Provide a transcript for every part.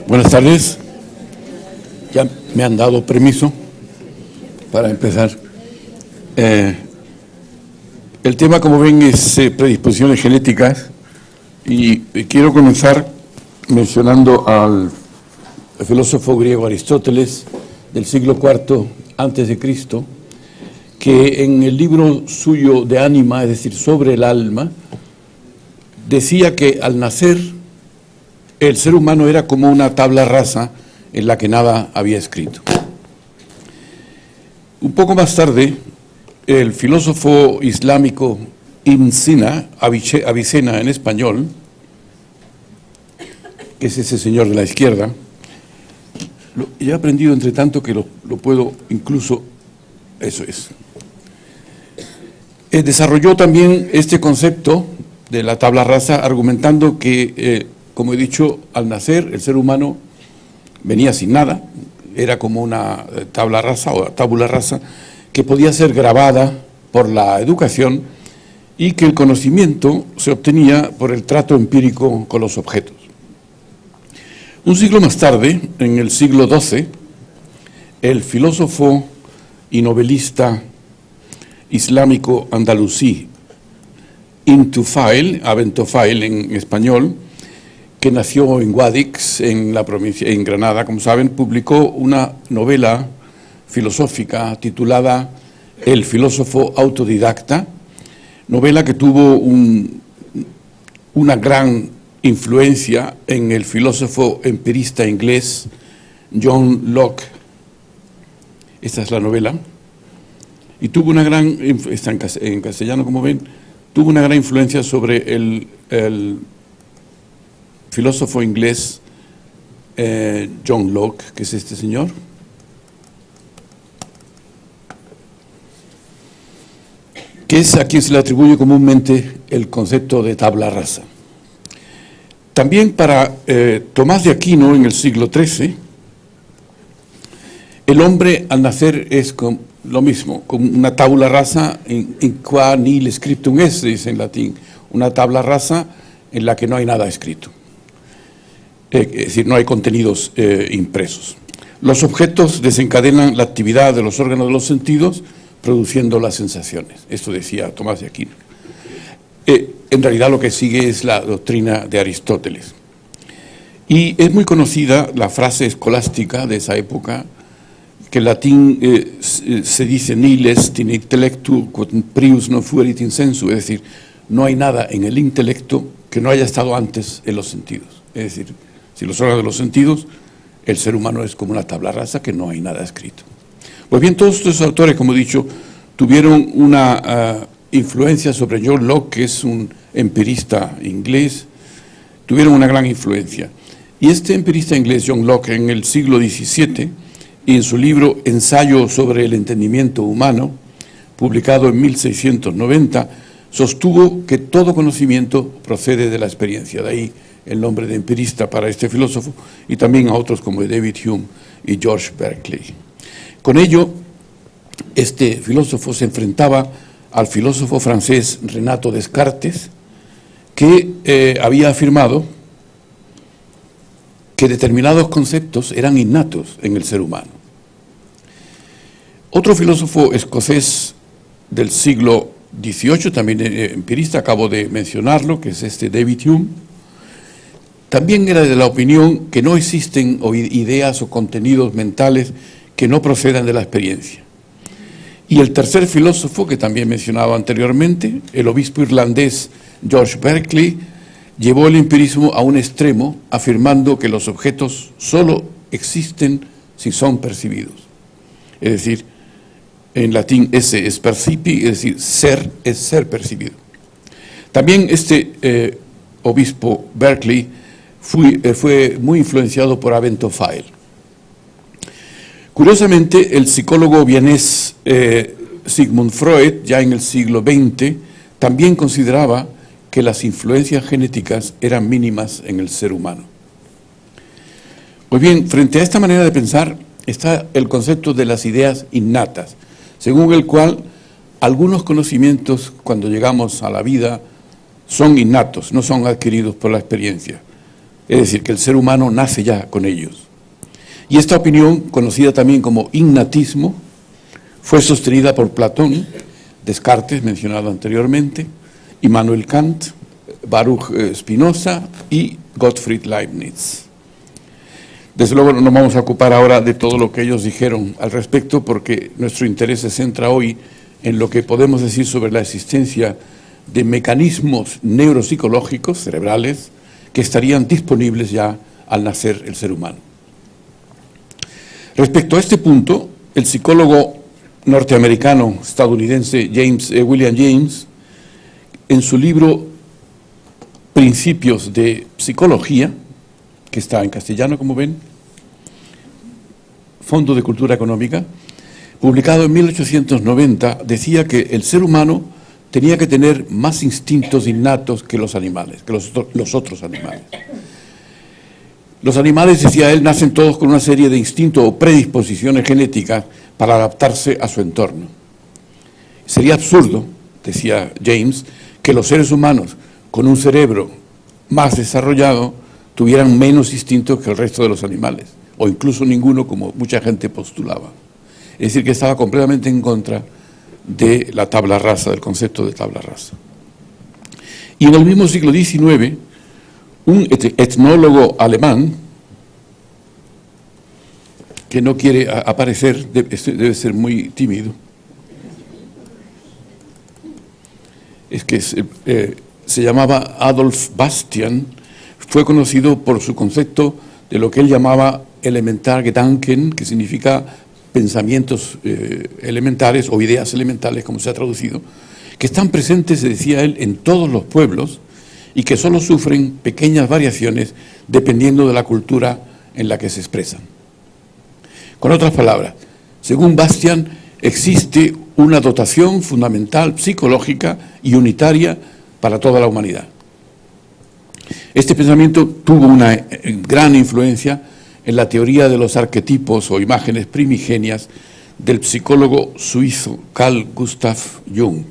Buenas tardes. Ya me han dado permiso para empezar. El tema, como ven, es predisposiciones genéticas y quiero comenzar mencionando al filósofo griego Aristóteles del siglo IV antes de Cristo, que en el libro suyo de Ánima, es decir, sobre el alma, decía que al nacer el ser humano era como una tabla rasa en la que nada había escrito. Un poco más tarde, el filósofo islámico Ibn Sina, Avicena en español, que es ese señor de la izquierda, he aprendido entre tanto que lo puedo incluso, eso es. Desarrolló también este concepto de la tabla rasa, argumentando que, como he dicho, al nacer el ser humano venía sin nada, era como una tabla rasa o tabula rasa que podía ser grabada por la educación y que el conocimiento se obtenía por el trato empírico con los objetos. Un siglo más tarde, en el siglo XII, el filósofo y novelista islámico andalusí Ibn Tufail, Ibn Tufail en español, que nació en Guadix, en la provincia, en Granada, como saben, publicó una novela filosófica titulada El filósofo autodidacta, novela que tuvo una gran influencia en el filósofo empirista inglés John Locke. Esta es la novela. Y tuvo una gran, está en castellano como ven, tuvo una gran influencia sobre el filósofo inglés John Locke, que es este señor. Que es a quien se le atribuye comúnmente el concepto de tabla rasa. También para Tomás de Aquino, en el siglo XIII, el hombre al nacer es lo mismo, con una tabula rasa in qua nihil scriptum est, dice en latín, una tabla rasa en la que no hay nada escrito. Es decir, no hay contenidos impresos. Los objetos desencadenan la actividad de los órganos de los sentidos, produciendo las sensaciones. Esto decía Tomás de Aquino. En realidad lo que sigue es la doctrina de Aristóteles. Y es muy conocida la frase escolástica de esa época, que en latín se dice nihil est in intellectu quod prius non fuerit in sensu, es decir, no hay nada en el intelecto que no haya estado antes en los sentidos. Es decir, si los órganos de los sentidos, el ser humano es como una tabla rasa que no hay nada escrito. Pues bien, todos estos autores, como he dicho, tuvieron una influencia sobre John Locke, que es un empirista inglés, tuvieron una gran influencia. Y este empirista inglés, John Locke, en el siglo XVII, y en su libro Ensayo sobre el entendimiento humano, publicado en 1690, sostuvo que todo conocimiento procede de la experiencia. De ahí el nombre de empirista para este filósofo, y también a otros como David Hume y George Berkeley. Con ello, este filósofo se enfrentaba al filósofo francés Renato Descartes, que había afirmado que determinados conceptos eran innatos en el ser humano. Otro filósofo escocés del siglo XVIII, también empirista, acabo de mencionarlo, que es este David Hume, también era de la opinión que no existen ideas o contenidos mentales que no procedan de la experiencia. Y el tercer filósofo, que también mencionaba anteriormente, el obispo irlandés George Berkeley, llevó el empirismo a un extremo, afirmando que los objetos solo existen si son percibidos. Es decir, en latín esse es percipi, es decir, ser es ser percibido. También este obispo Berkeley fue muy influenciado por Ibn Tufail. Curiosamente, el psicólogo vienés Sigmund Freud, ya en el siglo XX, también consideraba que las influencias genéticas eran mínimas en el ser humano. Pues bien, frente a esta manera de pensar está el concepto de las ideas innatas, según el cual algunos conocimientos, cuando llegamos a la vida, son innatos, no son adquiridos por la experiencia. Es decir, que el ser humano nace ya con ellos. Y esta opinión, conocida también como innatismo, fue sostenida por Platón, Descartes, mencionado anteriormente, Immanuel Kant, Baruch Spinoza y Gottfried Leibniz. Desde luego no nos vamos a ocupar ahora de todo lo que ellos dijeron al respecto, porque nuestro interés se centra hoy en lo que podemos decir sobre la existencia de mecanismos neuropsicológicos cerebrales que estarían disponibles ya al nacer el ser humano. Respecto a este punto, el psicólogo norteamericano estadounidense William James, en su libro Principios de Psicología, que está en castellano, como ven, Fondo de Cultura Económica, publicado en 1890, decía que el ser humano tenía que tener más instintos innatos que los animales, que los otros animales. Los animales, decía él, nacen todos con una serie de instintos o predisposiciones genéticas para adaptarse a su entorno. Sería absurdo, decía James, que los seres humanos con un cerebro más desarrollado tuvieran menos instintos que el resto de los animales, o incluso ninguno, como mucha gente postulaba. Es decir, que estaba completamente en contra de la tabla rasa, del concepto de tabla rasa. Y en el mismo siglo XIX, un etnólogo alemán, que no quiere aparecer, debe ser muy tímido, se llamaba Adolf Bastian, fue conocido por su concepto de lo que él llamaba Elementargedanken, que significa pensamientos elementares o ideas elementales, como se ha traducido, que están presentes, decía él, en todos los pueblos y que solo sufren pequeñas variaciones dependiendo de la cultura en la que se expresan. Con otras palabras, según Bastian, existe una dotación fundamental psicológica y unitaria para toda la humanidad. Este pensamiento tuvo una gran influencia en la teoría de los arquetipos o imágenes primigenias del psicólogo suizo Carl Gustav Jung.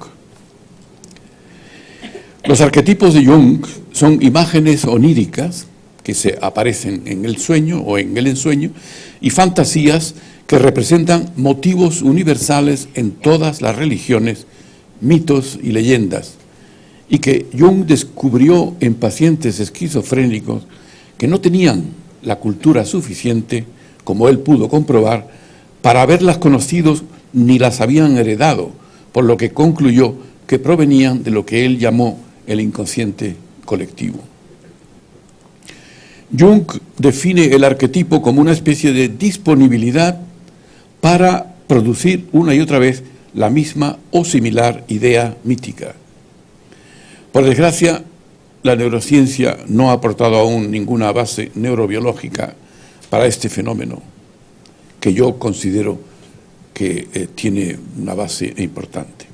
Los arquetipos de Jung son imágenes oníricas que se aparecen en el sueño o en el ensueño y fantasías que representan motivos universales en todas las religiones, mitos y leyendas, y que Jung descubrió en pacientes esquizofrénicos que no tenían la cultura suficiente, como él pudo comprobar, para haberlas conocido ni las habían heredado, por lo que concluyó que provenían de lo que él llamó el inconsciente colectivo. Jung define el arquetipo como una especie de disponibilidad para producir una y otra vez la misma o similar idea mítica. Por desgracia, la neurociencia no ha aportado aún ninguna base neurobiológica para este fenómeno, que yo considero que tiene una base importante.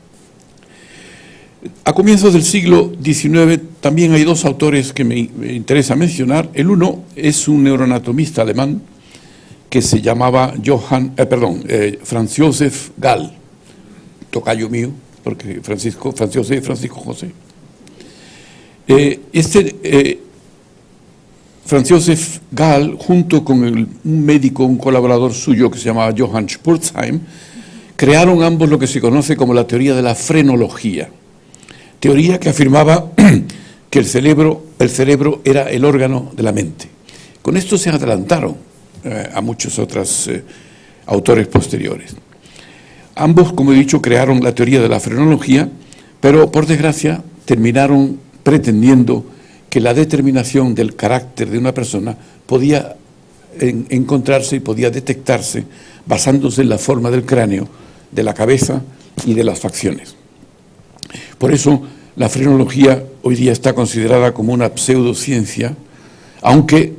A comienzos del siglo XIX también hay dos autores que me interesa mencionar. El uno es un neuroanatomista alemán que se llamaba Franz Josef Gall, tocayo mío, porque Francisco José. Franz Josef Gall, junto con un médico, un colaborador suyo que se llamaba Johann Spurzheim, crearon ambos lo que se conoce como la teoría de la frenología, teoría que afirmaba que el cerebro era el órgano de la mente. Con esto se adelantaron a muchos otros autores posteriores. Ambos, como he dicho, crearon la teoría de la frenología, pero por desgracia terminaron pretendiendo que la determinación del carácter de una persona podía encontrarse y podía detectarse basándose en la forma del cráneo, de la cabeza y de las facciones. Por eso la frenología hoy día está considerada como una pseudociencia, aunque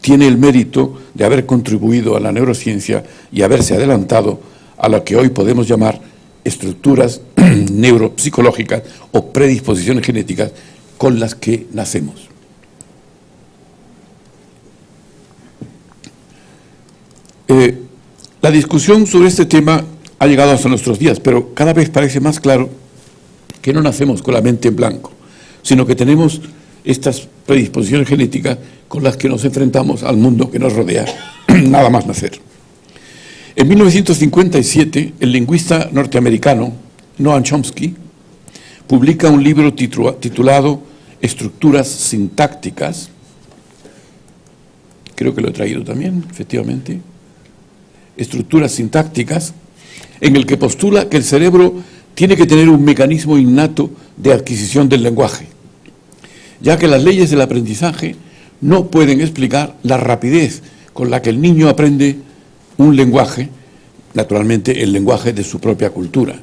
tiene el mérito de haber contribuido a la neurociencia y haberse adelantado a lo que hoy podemos llamar estructuras neuropsicológicas o predisposiciones genéticas con las que nacemos. La discusión sobre este tema ha llegado hasta nuestros días, pero cada vez parece más claro que no nacemos con la mente en blanco, sino que tenemos estas predisposiciones genéticas con las que nos enfrentamos al mundo que nos rodea, nada más nacer. En 1957, el lingüista norteamericano Noam Chomsky publica un libro titulado Estructuras sintácticas. Creo que lo he traído también, efectivamente. Estructuras sintácticas, en el que postula que el cerebro tiene que tener un mecanismo innato de adquisición del lenguaje, ya que las leyes del aprendizaje no pueden explicar la rapidez con la que el niño aprende un lenguaje, naturalmente el lenguaje de su propia cultura.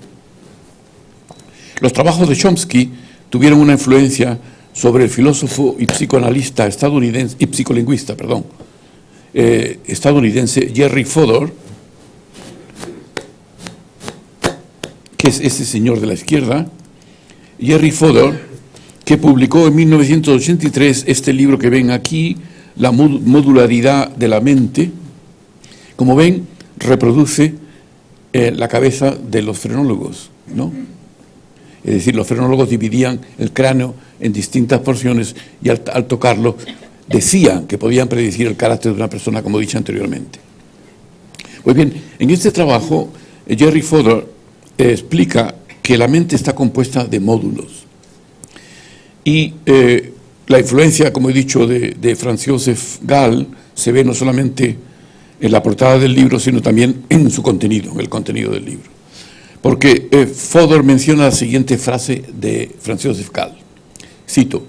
Los trabajos de Chomsky tuvieron una influencia sobre el filósofo y psicoanalista estadounidense, y psicolingüista, estadounidense Jerry Fodor, que es ese señor de la izquierda, Jerry Fodor, que publicó en 1983 este libro que ven aquí, La modularidad de la mente. Como ven, reproduce la cabeza de los frenólogos, ¿no? Es decir, los frenólogos dividían el cráneo en distintas porciones y al tocarlo decían que podían predecir el carácter de una persona, como he dicho anteriormente. Pues bien, en este trabajo, Jerry Fodor explica que la mente está compuesta de módulos. Y la influencia, como he dicho, de Franz Josef Gall se ve no solamente en la portada del libro, sino también en su contenido, en el contenido del libro. Porque Fodor menciona la siguiente frase de Franz Josef Gall. Cito: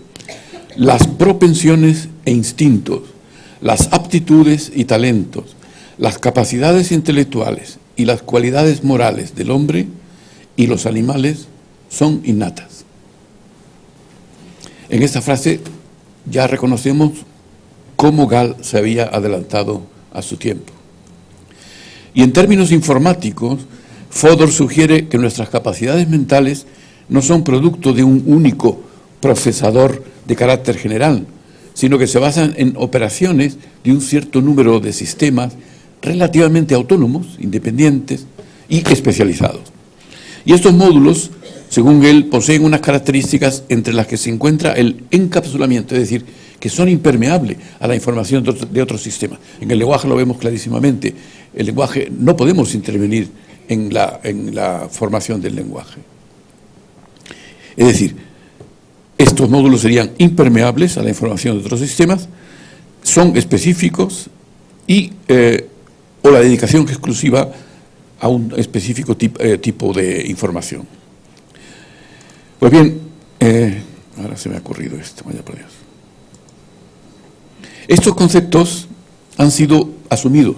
las propensiones e instintos, las aptitudes y talentos, las capacidades intelectuales y las cualidades morales del hombre y los animales son innatas. En esta frase ya reconocemos cómo Gall se había adelantado a su tiempo. Y en términos informáticos, Fodor sugiere que nuestras capacidades mentales no son producto de un único procesador de carácter general, sino que se basan en operaciones de un cierto número de sistemas relativamente autónomos, independientes y especializados. Y estos módulos, según él, poseen unas características entre las que se encuentra el encapsulamiento, es decir, que son impermeables a la información de otros sistemas. En el lenguaje lo vemos clarísimamente. El lenguaje, no podemos intervenir en la formación del lenguaje. Es decir, estos módulos serían impermeables a la información de otros sistemas, son específicos y o la dedicación exclusiva a un específico tipo de información. Pues bien, ahora se me ha ocurrido esto, vaya por Dios. Estos conceptos han sido asumidos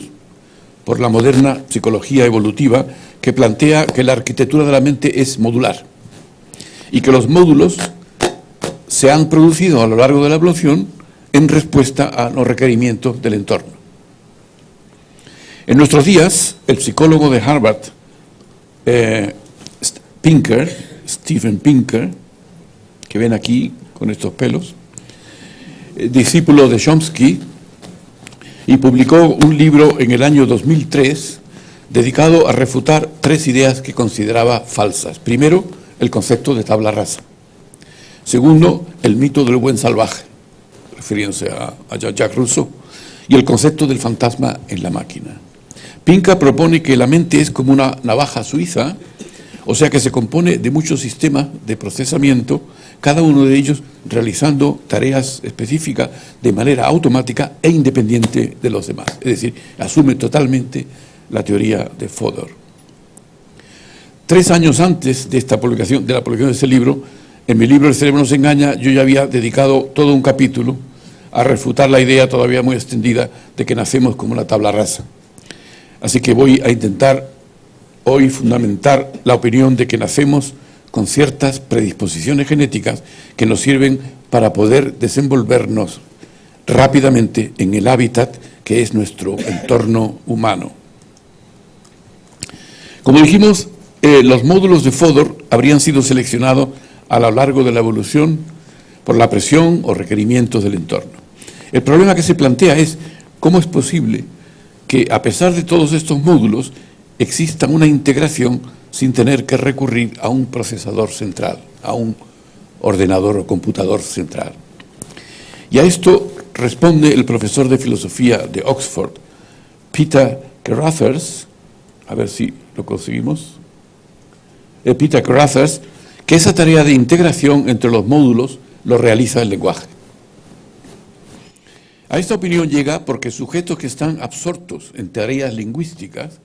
por la moderna psicología evolutiva, que plantea que la arquitectura de la mente es modular y que los módulos se han producido a lo largo de la evolución en respuesta a los requerimientos del entorno. En nuestros días, el psicólogo de Harvard, Steven Pinker, que ven aquí con estos pelos, discípulo de Chomsky, y publicó un libro en el año 2003 dedicado a refutar tres ideas que consideraba falsas. Primero, el concepto de tabla rasa. Segundo, el mito del buen salvaje, refiriéndose a Jacques Rousseau, y el concepto del fantasma en la máquina. Pinker propone que la mente es como una navaja suiza, o sea que se compone de muchos sistemas de procesamiento, cada uno de ellos realizando tareas específicas de manera automática e independiente de los demás. Es decir, asume totalmente la teoría de Fodor. 3 años antes de la publicación de este libro, en mi libro El cerebro nos engaña, yo ya había dedicado todo un capítulo a refutar la idea todavía muy extendida de que nacemos como una tabla rasa. Así que voy a intentar hoy fundamentar la opinión de que nacemos con ciertas predisposiciones genéticas que nos sirven para poder desenvolvernos rápidamente en el hábitat que es nuestro entorno humano. Como dijimos, los módulos de Fodor habrían sido seleccionados a lo largo de la evolución por la presión o requerimientos del entorno. El problema que se plantea es cómo es posible que, a pesar de todos estos módulos, exista una integración sin tener que recurrir a un procesador central, a un ordenador o computador central. Y a esto responde el profesor de filosofía de Oxford, Peter Carruthers, a ver si lo conseguimos, Peter Carruthers, que esa tarea de integración entre los módulos lo realiza el lenguaje. A esta opinión llega porque sujetos que están absortos en tareas lingüísticas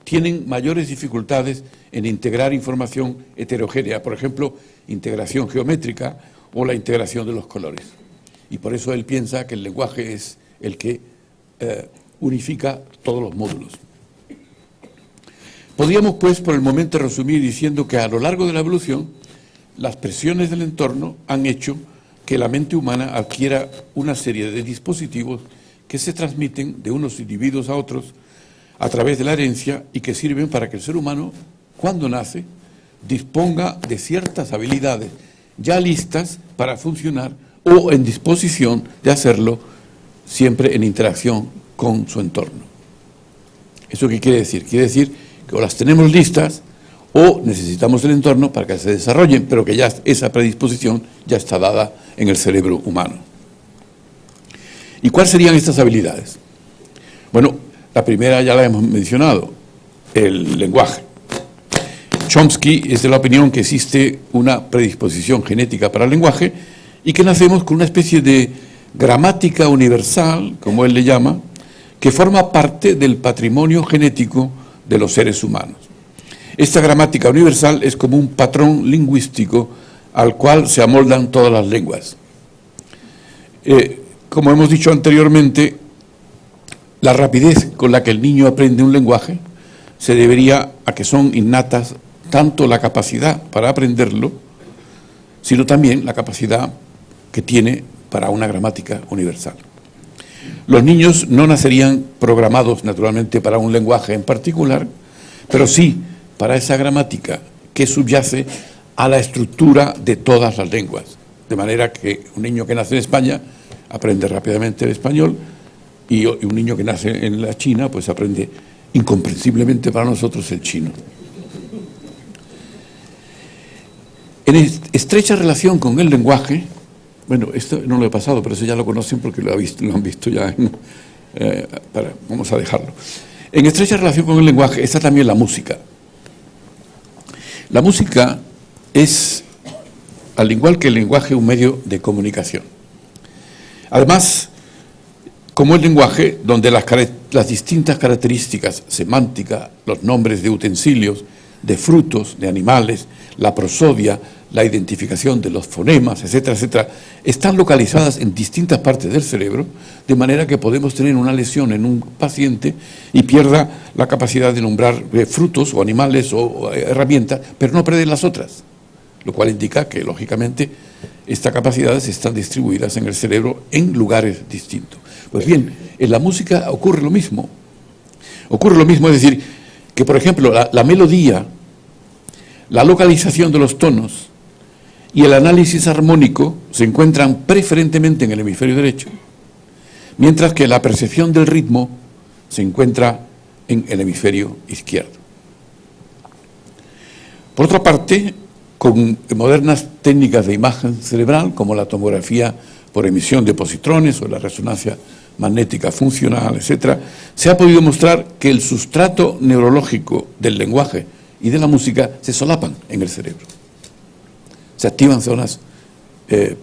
tienen mayores dificultades en integrar información heterogénea, por ejemplo, integración geométrica o la integración de los colores. Y por eso él piensa que el lenguaje es el que unifica todos los módulos. Podríamos, pues, por el momento resumir diciendo que a lo largo de la evolución, las presiones del entorno han hecho que la mente humana adquiera una serie de dispositivos que se transmiten de unos individuos a otros a través de la herencia y que sirven para que el ser humano, cuando nace, disponga de ciertas habilidades ya listas para funcionar o en disposición de hacerlo siempre en interacción con su entorno. ¿Eso qué quiere decir? Quiere decir que o las tenemos listas o necesitamos el entorno para que se desarrollen, pero que ya esa predisposición ya está dada en el cerebro humano. ¿Y cuáles serían estas habilidades? Bueno, la primera ya la hemos mencionado, el lenguaje. Chomsky es de la opinión que existe una predisposición genética para el lenguaje y que nacemos con una especie de gramática universal, como él le llama, que forma parte del patrimonio genético de los seres humanos. Esta gramática universal es como un patrón lingüístico al cual se amoldan todas las lenguas. Como hemos dicho anteriormente, la rapidez con la que el niño aprende un lenguaje se debería a que son innatas tanto la capacidad para aprenderlo, sino también la capacidad que tiene para una gramática universal. Los niños no nacerían programados naturalmente para un lenguaje en particular, pero sí para esa gramática que subyace a la estructura de todas las lenguas. De manera que un niño que nace en España aprende rápidamente el español y un niño que nace en la China pues aprende incomprensiblemente para nosotros el chino. En estrecha relación con el lenguaje, bueno, esto no lo he pasado, pero eso ya lo conocen porque lo han visto ya. Vamos a dejarlo. En estrecha relación con el lenguaje está también la música. La música es, al igual que el lenguaje, un medio de comunicación. Además, como el lenguaje, donde las distintas características semánticas, los nombres de utensilios, de frutos, de animales, la prosodia, la identificación de los fonemas, etcétera, etcétera, están localizadas en distintas partes del cerebro, de manera que podemos tener una lesión en un paciente y pierda la capacidad de nombrar frutos o animales o herramientas, pero no perder las otras, lo cual indica que, lógicamente, estas capacidades están distribuidas en el cerebro en lugares distintos. Pues bien, en la música ocurre lo mismo. Ocurre lo mismo, es decir, que, por ejemplo, la melodía, la localización de los tonos y el análisis armónico se encuentran preferentemente en el hemisferio derecho, mientras que la percepción del ritmo se encuentra en el hemisferio izquierdo. Por otra parte, con modernas técnicas de imagen cerebral, como la tomografía por emisión de positrones o la resonancia magnética funcional, etc., se ha podido mostrar que el sustrato neurológico del lenguaje y de la música se solapan en el cerebro. Se activan zonas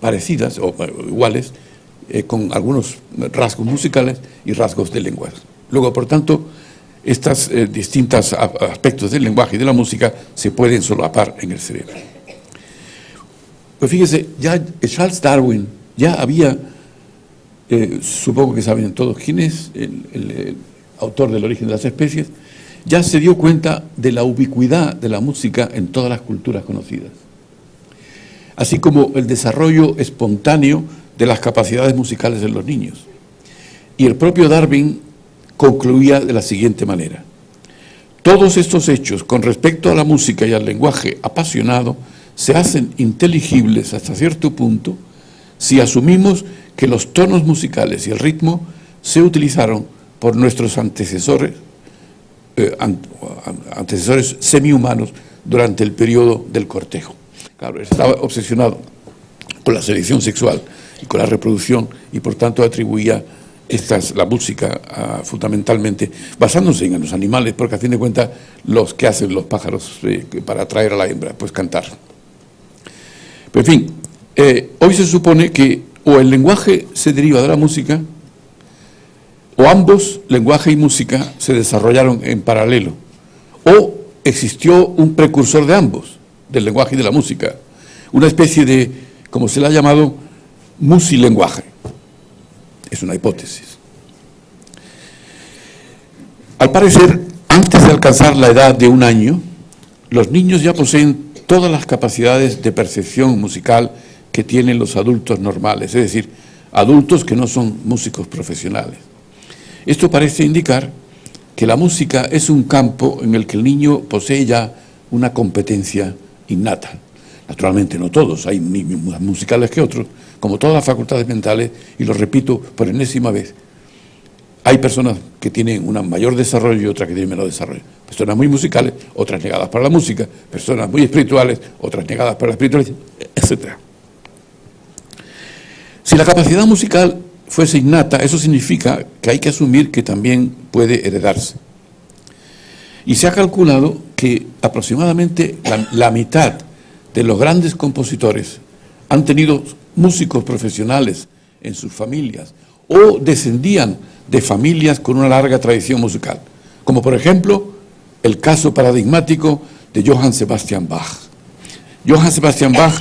parecidas o iguales con algunos rasgos musicales y rasgos de lenguaje. Luego, por tanto, estos distintos aspectos del lenguaje y de la música se pueden solapar en el cerebro. Pues fíjese, ya Charles Darwin ya había, supongo que saben todos quién es, el autor del origen de las especies, ya se dio cuenta de la ubicuidad de la música en todas las culturas conocidas, así como el desarrollo espontáneo de las capacidades musicales de los niños. Y el propio Darwin concluía de la siguiente manera: todos estos hechos con respecto a la música y al lenguaje apasionado se hacen inteligibles hasta cierto punto si asumimos que los tonos musicales y el ritmo se utilizaron por nuestros antecesores semihumanos durante el periodo del cortejo. Claro, estaba obsesionado con la selección sexual y con la reproducción, y por tanto atribuía la música fundamentalmente basándose en los animales, porque a fin de cuentas los que hacen los pájaros para atraer a la hembra, pues cantar. Pero en fin, hoy se supone que o el lenguaje se deriva de la música, o ambos, lenguaje y música, se desarrollaron en paralelo, o existió un precursor de ambos, del lenguaje y de la música, una especie de, como se le ha llamado, musilenguaje. Es una hipótesis. Al parecer, antes de alcanzar la edad de 1 año, los niños ya poseen todas las capacidades de percepción musical que tienen los adultos normales, es decir, adultos que no son músicos profesionales. Esto parece indicar que la música es un campo en el que el niño posee ya una competencia innata. Naturalmente no todos, hay más musicales que otros, como todas las facultades mentales, y lo repito por enésima vez, hay personas que tienen un mayor desarrollo y otras que tienen menor desarrollo. Personas muy musicales, otras negadas para la música, personas muy espirituales, otras negadas para la espiritualidad, etc. Si la capacidad musical fuese innata, eso significa que hay que asumir que también puede heredarse. Y se ha calculado que aproximadamente la mitad de los grandes compositores han tenido músicos profesionales en sus familias o descendían de familias con una larga tradición musical, como por ejemplo el caso paradigmático de Johann Sebastian Bach. Johann Sebastian Bach,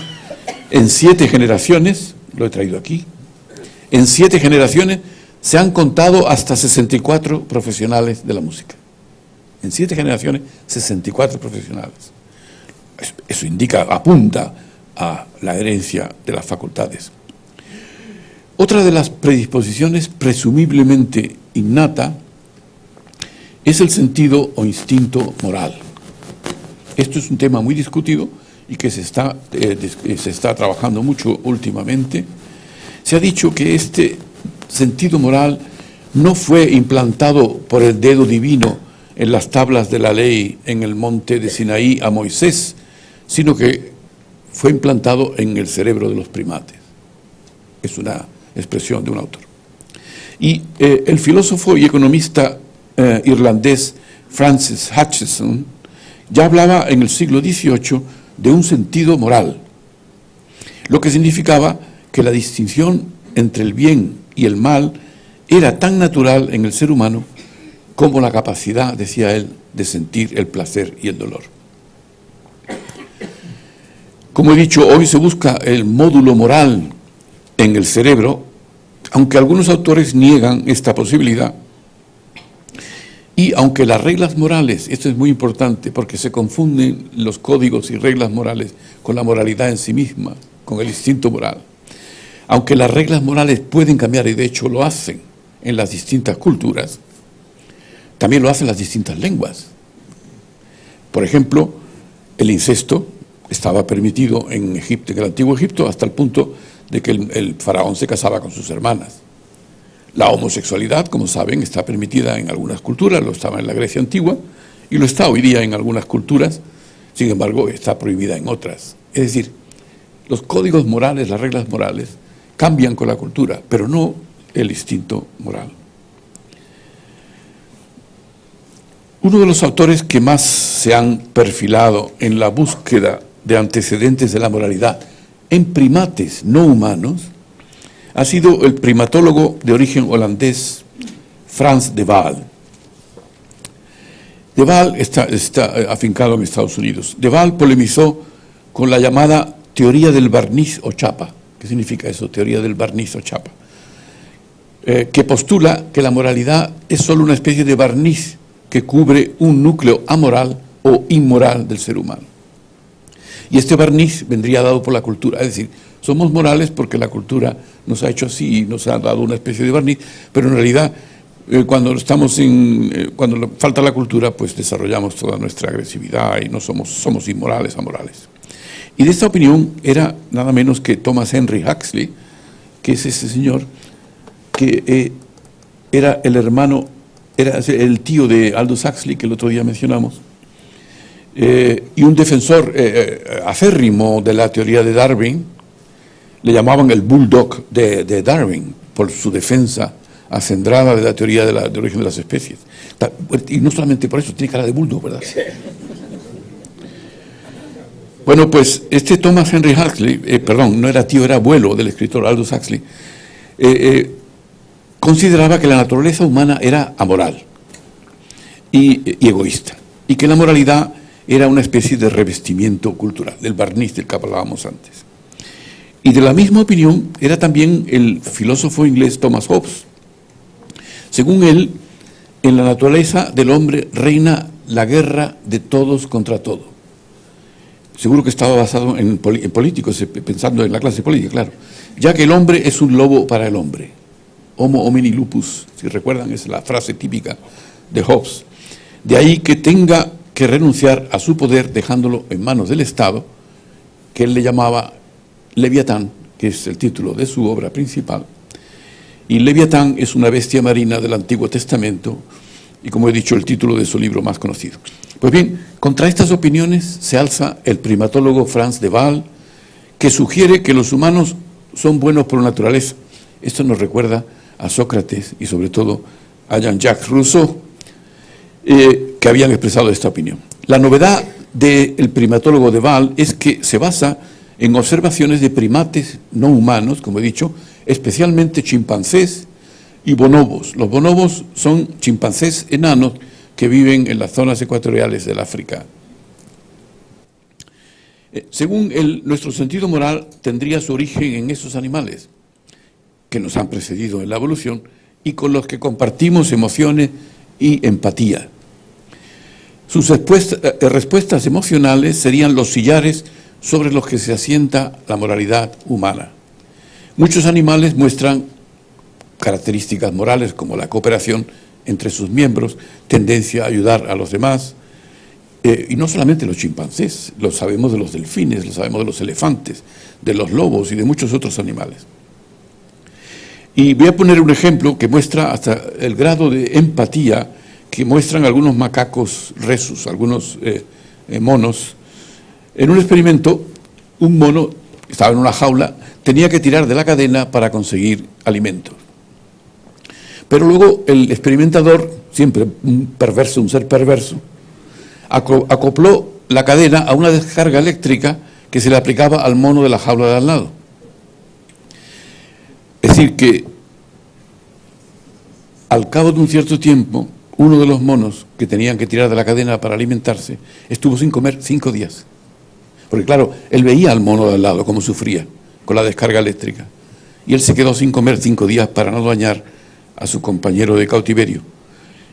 en 7 generaciones, lo he traído aquí, en 7 generaciones se han contado hasta 64 profesionales de la música. En 7 generaciones, 64 profesionales. Eso indica, apunta a la herencia de las facultades. Otra de las predisposiciones presumiblemente innata es el sentido o instinto moral. Esto es un tema muy discutido y que se está trabajando mucho últimamente. Se ha dicho que este sentido moral no fue implantado por el dedo divino en las tablas de la ley en el monte de Sinaí a Moisés, sino que fue implantado en el cerebro de los primates. Es una expresión de un autor. Y el filósofo y economista irlandés Francis Hutcheson ya hablaba en el siglo XVIII de un sentido moral, lo que significaba que la distinción entre el bien y el mal era tan natural en el ser humano como la capacidad, decía él, de sentir el placer y el dolor. Como he dicho, hoy se busca el módulo moral en el cerebro, aunque algunos autores niegan esta posibilidad, y aunque las reglas morales, esto es muy importante porque se confunden los códigos y reglas morales con la moralidad en sí misma, con el instinto moral, aunque las reglas morales pueden cambiar y de hecho lo hacen en las distintas culturas, también lo hacen las distintas lenguas. Por ejemplo, el incesto estaba permitido en Egipto, en el antiguo Egipto, hasta el punto de que el faraón se casaba con sus hermanas. La homosexualidad, como saben, está permitida en algunas culturas, lo estaba en la Grecia antigua y lo está hoy día en algunas culturas, sin embargo está prohibida en otras. Es decir, los códigos morales, las reglas morales, cambian con la cultura, pero no el instinto moral. Uno de los autores que más se han perfilado en la búsqueda de antecedentes de la moralidad en primates no humanos ha sido el primatólogo de origen holandés Frans de Waal. De Waal está afincado en Estados Unidos. De Waal polemizó con la llamada teoría del barniz o chapa. ¿Qué significa eso, teoría del barniz o chapa? Que postula que la moralidad es solo una especie de barniz que cubre un núcleo amoral o inmoral del ser humano. Y este barniz vendría dado por la cultura, es decir, somos morales porque la cultura nos ha hecho así y nos ha dado una especie de barniz, pero en realidad cuando cuando falta la cultura, pues desarrollamos toda nuestra agresividad y no somos inmorales, amorales. Y de esta opinión era nada menos que Thomas Henry Huxley, que es ese señor que era el hermano, era el tío de Aldous Huxley, que el otro día mencionamos, y un defensor acérrimo de la teoría de Darwin, Le llamaban el bulldog de Darwin por su defensa acendrada de la teoría de origen de las especies. Y no solamente por eso, tiene cara de bulldog, ¿verdad? Bueno, pues este Thomas Henry Huxley, no era tío, era abuelo del escritor Aldous Huxley, consideraba que la naturaleza humana era amoral y egoísta, y que la moralidad era una especie de revestimiento cultural, del barniz del que hablábamos antes. Y de la misma opinión era también el filósofo inglés Thomas Hobbes. Según él, en la naturaleza del hombre reina la guerra de todos contra todo. Seguro que estaba basado en políticos, pensando en la clase política, claro. Ya que el hombre es un lobo para el hombre. Homo homini lupus, si recuerdan, es la frase típica de Hobbes. De ahí que tenga que renunciar a su poder dejándolo en manos del Estado, que él le llamaba Leviatán, que es el título de su obra principal. Y Leviatán es una bestia marina del Antiguo Testamento y, como he dicho, el título de su libro más conocido. Pues bien, contra estas opiniones se alza el primatólogo Frans de Waal, que sugiere que los humanos son buenos por naturaleza. Esto nos recuerda a Sócrates y sobre todo a Jean-Jacques Rousseau, que habían expresado esta opinión. La novedad del primatólogo de Waal es que se basa en observaciones de primates no humanos, como he dicho, especialmente chimpancés y bonobos. Los bonobos son chimpancés enanos que viven en las zonas ecuatoriales del África. Según él, nuestro sentido moral tendría su origen en esos animales que nos han precedido en la evolución y con los que compartimos emociones y empatía. Sus respuestas emocionales serían los sillares sobre los que se asienta la moralidad humana. Muchos animales muestran características morales como la cooperación entre sus miembros, tendencia a ayudar a los demás, y no solamente los chimpancés, lo sabemos de los delfines, lo sabemos de los elefantes, de los lobos y de muchos otros animales. Y voy a poner un ejemplo que muestra hasta el grado de empatía que muestran algunos macacos rhesus, algunos monos. En un experimento, un mono estaba en una jaula, tenía que tirar de la cadena para conseguir alimento. Pero luego el experimentador, siempre un ser perverso, acopló la cadena a una descarga eléctrica que se le aplicaba al mono de la jaula de al lado. Es decir, que al cabo de un cierto tiempo, uno de los monos que tenían que tirar de la cadena para alimentarse estuvo sin comer 5 días. Porque claro, él veía al mono de al lado cómo sufría con la descarga eléctrica. Y él se quedó sin comer 5 días para no dañar a su compañero de cautiverio.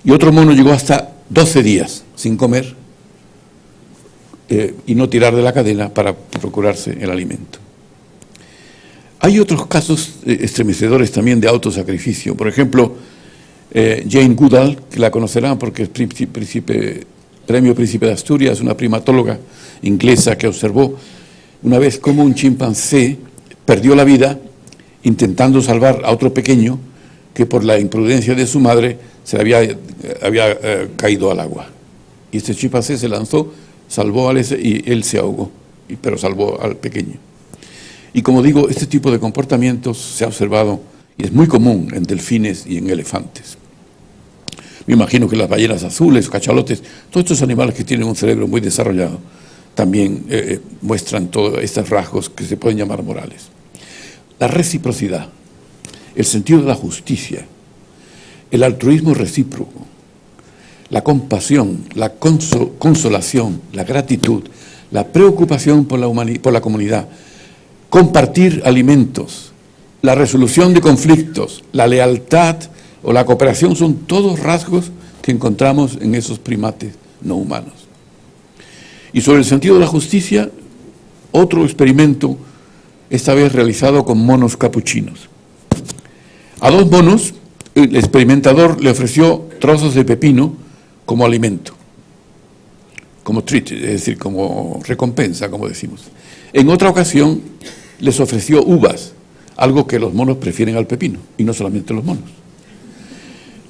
Y otro mono llegó hasta 12 días sin comer y no tirar de la cadena para procurarse el alimento. Hay otros casos estremecedores también de autosacrificio. Por ejemplo, Jane Goodall, que la conocerán porque es premio Príncipe de Asturias, una primatóloga inglesa que observó una vez cómo un chimpancé perdió la vida intentando salvar a otro pequeño que por la imprudencia de su madre se había caído al agua. Y este chimpancé se lanzó, salvó a ese y él se ahogó, pero salvó al pequeño. Y como digo, este tipo de comportamientos se ha observado y es muy común en delfines y en elefantes. Me imagino que las ballenas azules, cachalotes, todos estos animales que tienen un cerebro muy desarrollado, también muestran todos estos rasgos que se pueden llamar morales. La reciprocidad, el sentido de la justicia, el altruismo recíproco, la compasión, la consolación, la gratitud, la preocupación por la comunidad, compartir alimentos, la resolución de conflictos, la lealtad o la cooperación son todos rasgos que encontramos en esos primates no humanos. Y sobre el sentido de la justicia, otro experimento, esta vez realizado con monos capuchinos. A 2 monos, el experimentador le ofreció trozos de pepino como alimento, como treat, es decir, como recompensa, como decimos. En otra ocasión, les ofreció uvas, algo que los monos prefieren al pepino, y no solamente los monos.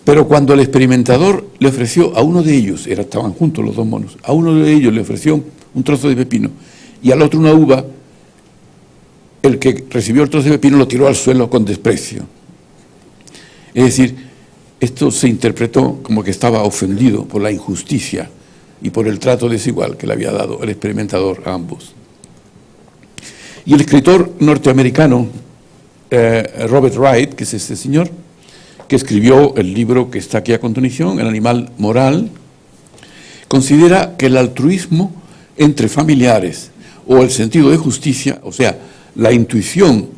Pero cuando el experimentador le ofreció a uno de ellos, estaban juntos los 2 monos, a uno de ellos le ofreció un trozo de pepino y al otro una uva, el que recibió el trozo de pepino lo tiró al suelo con desprecio. Es decir, esto se interpretó como que estaba ofendido por la injusticia y por el trato desigual que le había dado el experimentador a ambos. Y el escritor norteamericano Robert Wright, que es este señor, que escribió el libro que está aquí a continuación, El animal moral, considera que el altruismo entre familiares o el sentido de justicia, o sea, la intuición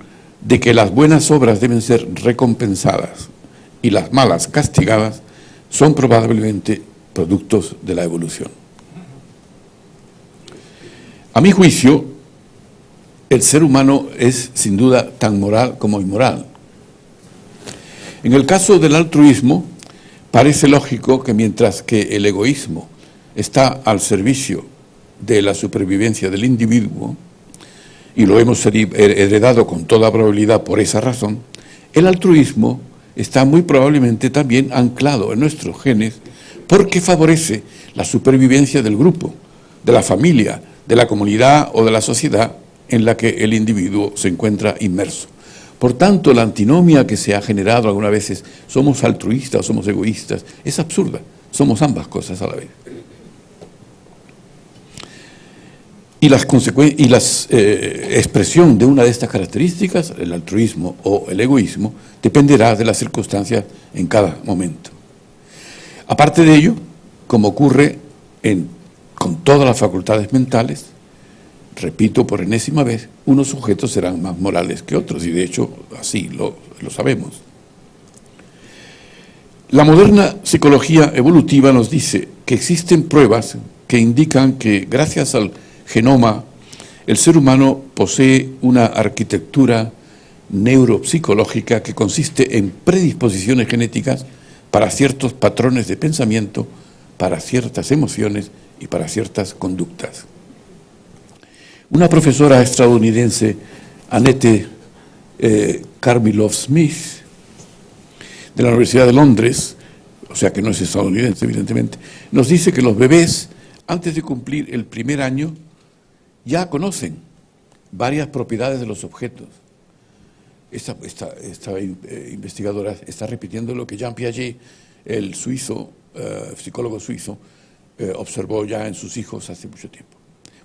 de que las buenas obras deben ser recompensadas y las malas castigadas, son probablemente productos de la evolución. A mi juicio, el ser humano es sin duda tan moral como inmoral. En el caso del altruismo, parece lógico que mientras que el egoísmo está al servicio de la supervivencia del individuo, y lo hemos heredado con toda probabilidad por esa razón, el altruismo está muy probablemente también anclado en nuestros genes porque favorece la supervivencia del grupo, de la familia, de la comunidad o de la sociedad en la que el individuo se encuentra inmerso. Por tanto, la antinomia que se ha generado algunas veces, somos altruistas o somos egoístas, es absurda, somos ambas cosas a la vez. Y la expresión de una de estas características, el altruismo o el egoísmo, dependerá de las circunstancias en cada momento. Aparte de ello, como ocurre con todas las facultades mentales, repito por enésima vez, unos sujetos serán más morales que otros, y de hecho así lo sabemos. La moderna psicología evolutiva nos dice que existen pruebas que indican que gracias al genoma, el ser humano posee una arquitectura neuropsicológica que consiste en predisposiciones genéticas para ciertos patrones de pensamiento, para ciertas emociones y para ciertas conductas. Una profesora estadounidense, Annette Carmiloff Smith, de la Universidad de Londres, o sea que no es estadounidense evidentemente, nos dice que los bebés, antes de cumplir el primer año, ya conocen varias propiedades de los objetos. Esta investigadora está repitiendo lo que Jean Piaget, el suizo, psicólogo suizo, observó ya en sus hijos hace mucho tiempo.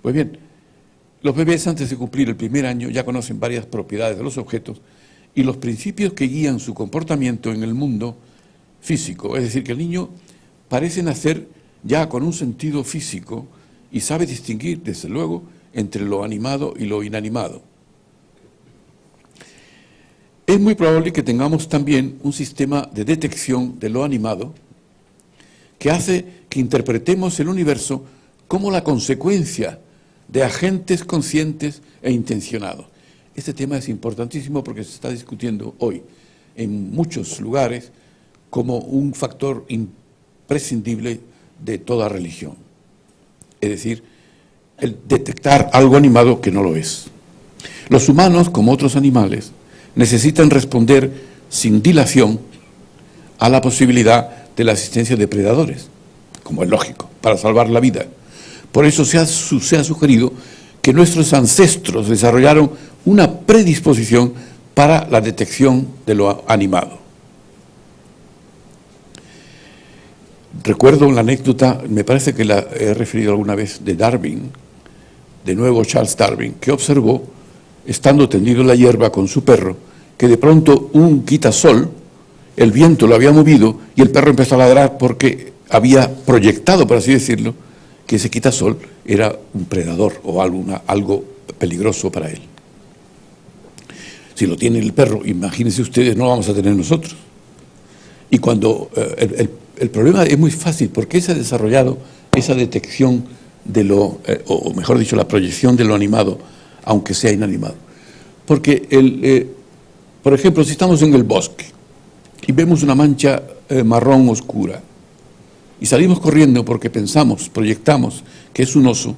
Pues bien, los bebés antes de cumplir el primer año ya conocen varias propiedades de los objetos y los principios que guían su comportamiento en el mundo físico. Es decir, que el niño parece nacer ya con un sentido físico y sabe distinguir, desde luego, entre lo animado y lo inanimado. Es muy probable que tengamos también un sistema de detección de lo animado que hace que interpretemos el universo como la consecuencia de agentes conscientes e intencionados. Este tema es importantísimo porque se está discutiendo hoy en muchos lugares como un factor imprescindible de toda religión. Es decir, el detectar algo animado que no lo es. Los humanos, como otros animales, necesitan responder sin dilación a la posibilidad de la existencia de predadores, como es lógico, para salvar la vida. Por eso se ha sugerido que nuestros ancestros desarrollaron una predisposición para la detección de lo animado. Recuerdo la anécdota, me parece que la he referido alguna vez, de Darwin, de nuevo Charles Darwin, que observó, estando tendido en la hierba con su perro, que de pronto un quitasol, el viento lo había movido y el perro empezó a ladrar porque había proyectado, por así decirlo, que ese quitasol era un predador o algo peligroso para él. Si lo tiene el perro, imagínense ustedes, no lo vamos a tener nosotros. Y cuando el problema es muy fácil, porque se ha desarrollado esa detección de lo, o mejor dicho, la proyección de lo animado, aunque sea inanimado. Porque, por ejemplo, si estamos en el bosque y vemos una mancha marrón oscura y salimos corriendo porque pensamos, proyectamos que es un oso,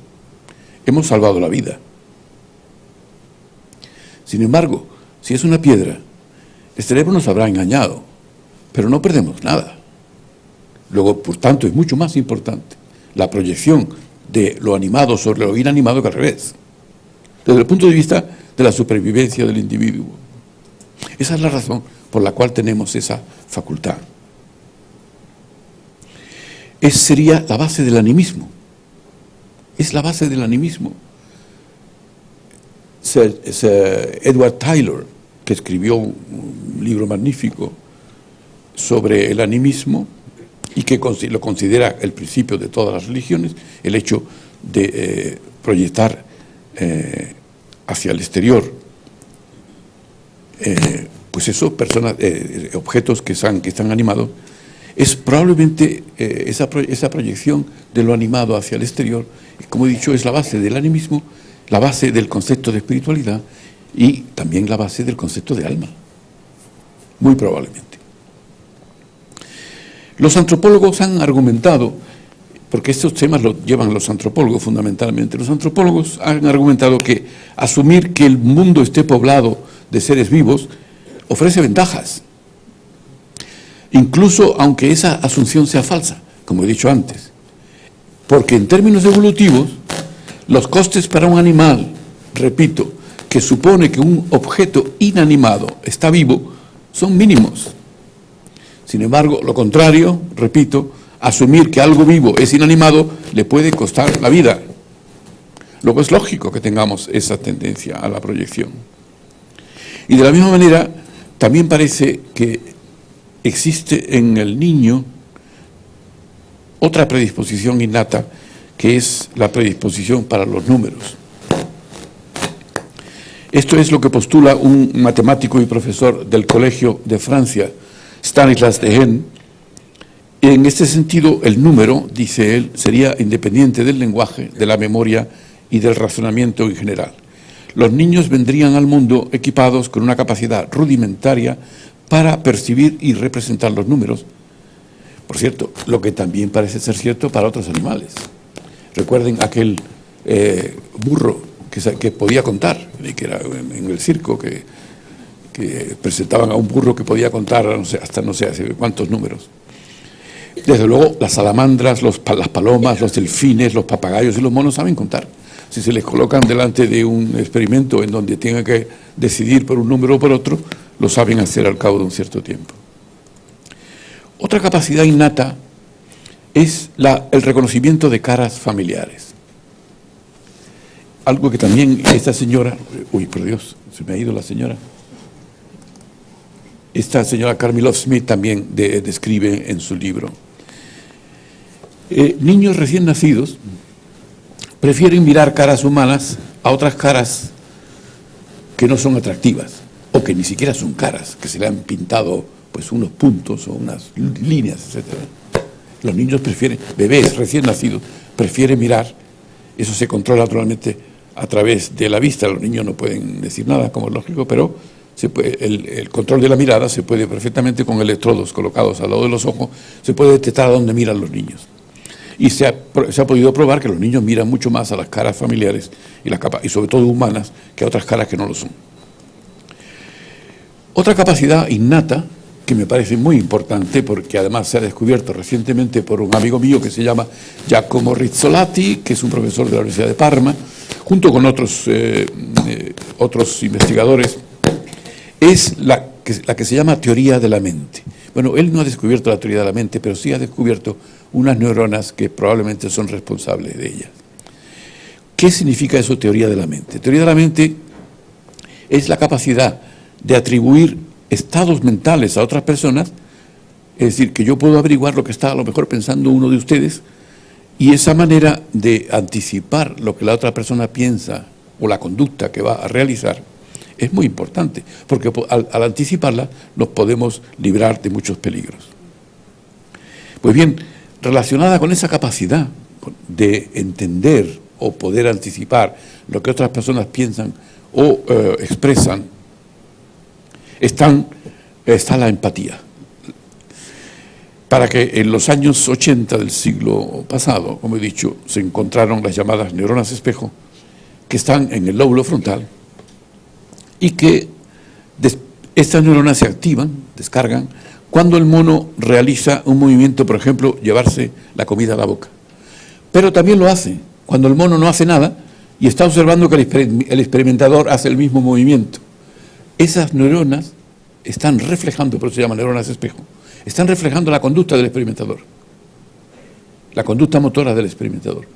hemos salvado la vida. Sin embargo, si es una piedra, el cerebro nos habrá engañado, pero no perdemos nada. Luego, por tanto, es mucho más importante la proyección de lo animado sobre lo inanimado que al revés. desde el punto de vista de la supervivencia del individuo. Esa es la razón por la cual tenemos esa facultad. Sería la base del animismo. Es la base del animismo. Sir Edward Tylor, que escribió un libro magnífico sobre el animismo y que lo considera el principio de todas las religiones, el hecho de proyectar hacia el exterior pues eso, personas, objetos que están animados, es probablemente esa proyección de lo animado hacia el exterior, como he dicho, es la base del animismo, la base del concepto de espiritualidad y también la base del concepto de alma, muy probablemente. Los antropólogos han argumentado, porque estos temas los llevan los antropólogos fundamentalmente, los antropólogos han argumentado que asumir que el mundo esté poblado de seres vivos ofrece ventajas, incluso aunque esa asunción sea falsa, como he dicho antes, porque en términos evolutivos, los costes para un animal, repito, que supone que un objeto inanimado está vivo, son mínimos. Sin embargo, lo contrario, repito, asumir que algo vivo es inanimado le puede costar la vida. Luego es lógico que tengamos esa tendencia a la proyección. Y de la misma manera, también parece que existe en el niño otra predisposición innata, que es la predisposición para los números. Esto es lo que postula un matemático y profesor del Colegio de Francia, Stanislas Dehaene. En este sentido, el número, dice él, sería independiente del lenguaje, de la memoria y del razonamiento en general. Los niños vendrían al mundo equipados con una capacidad rudimentaria para percibir y representar los números. Por cierto, lo que también parece ser cierto para otros animales. Recuerden aquel burro que podía contar, que era en el circo, que presentaban a un burro que podía contar hasta no sé cuántos números. Desde luego, las salamandras, las palomas, los delfines, los papagayos y los monos saben contar. Si se les colocan delante de un experimento en donde tengan que decidir por un número o por otro, lo saben hacer al cabo de un cierto tiempo. Otra capacidad innata es el reconocimiento de caras familiares. Algo que también esta señora, uy, por Dios, se me ha ido la señora. Esta señora Carmi Love-Smith también describe en su libro. Niños recién nacidos prefieren mirar caras humanas a otras caras que no son atractivas o que ni siquiera son caras, que se le han pintado pues unos puntos o unas líneas, etc. Los niños prefieren, bebés recién nacidos, prefieren mirar. Eso se controla naturalmente a través de la vista. Los niños no pueden decir nada, como es lógico, pero el control de la mirada se puede perfectamente con electrodos colocados al lado de los ojos, se puede detectar a dónde miran los niños. Y se ha podido probar que los niños miran mucho más a las caras familiares y sobre todo humanas que a otras caras que no lo son. Otra capacidad innata que me parece muy importante, porque además se ha descubierto recientemente por un amigo mío que se llama Giacomo Rizzolatti, que es un profesor de la Universidad de Parma, junto con otros investigadores, es la que se llama teoría de la mente. Bueno, él no ha descubierto la teoría de la mente, pero sí ha descubierto unas neuronas que probablemente son responsables de ella. ¿Qué significa eso, teoría de la mente? Teoría de la mente es la capacidad de atribuir estados mentales a otras personas, es decir, que yo puedo averiguar lo que está a lo mejor pensando uno de ustedes, y esa manera de anticipar lo que la otra persona piensa o la conducta que va a realizar es muy importante, porque al anticiparla nos podemos librar de muchos peligros. Pues bien, relacionada con esa capacidad de entender o poder anticipar lo que otras personas piensan o expresan, está la empatía. Para que en los años 80 del siglo pasado, como he dicho, se encontraron las llamadas neuronas espejo, que están en el lóbulo frontal, y que estas neuronas se activan, descargan, cuando el mono realiza un movimiento, por ejemplo, llevarse la comida a la boca. Pero también lo hace cuando el mono no hace nada y está observando que el experimentador hace el mismo movimiento. Esas neuronas están reflejando, por eso se llaman neuronas espejo, están reflejando la conducta del experimentador, la conducta motora del experimentador.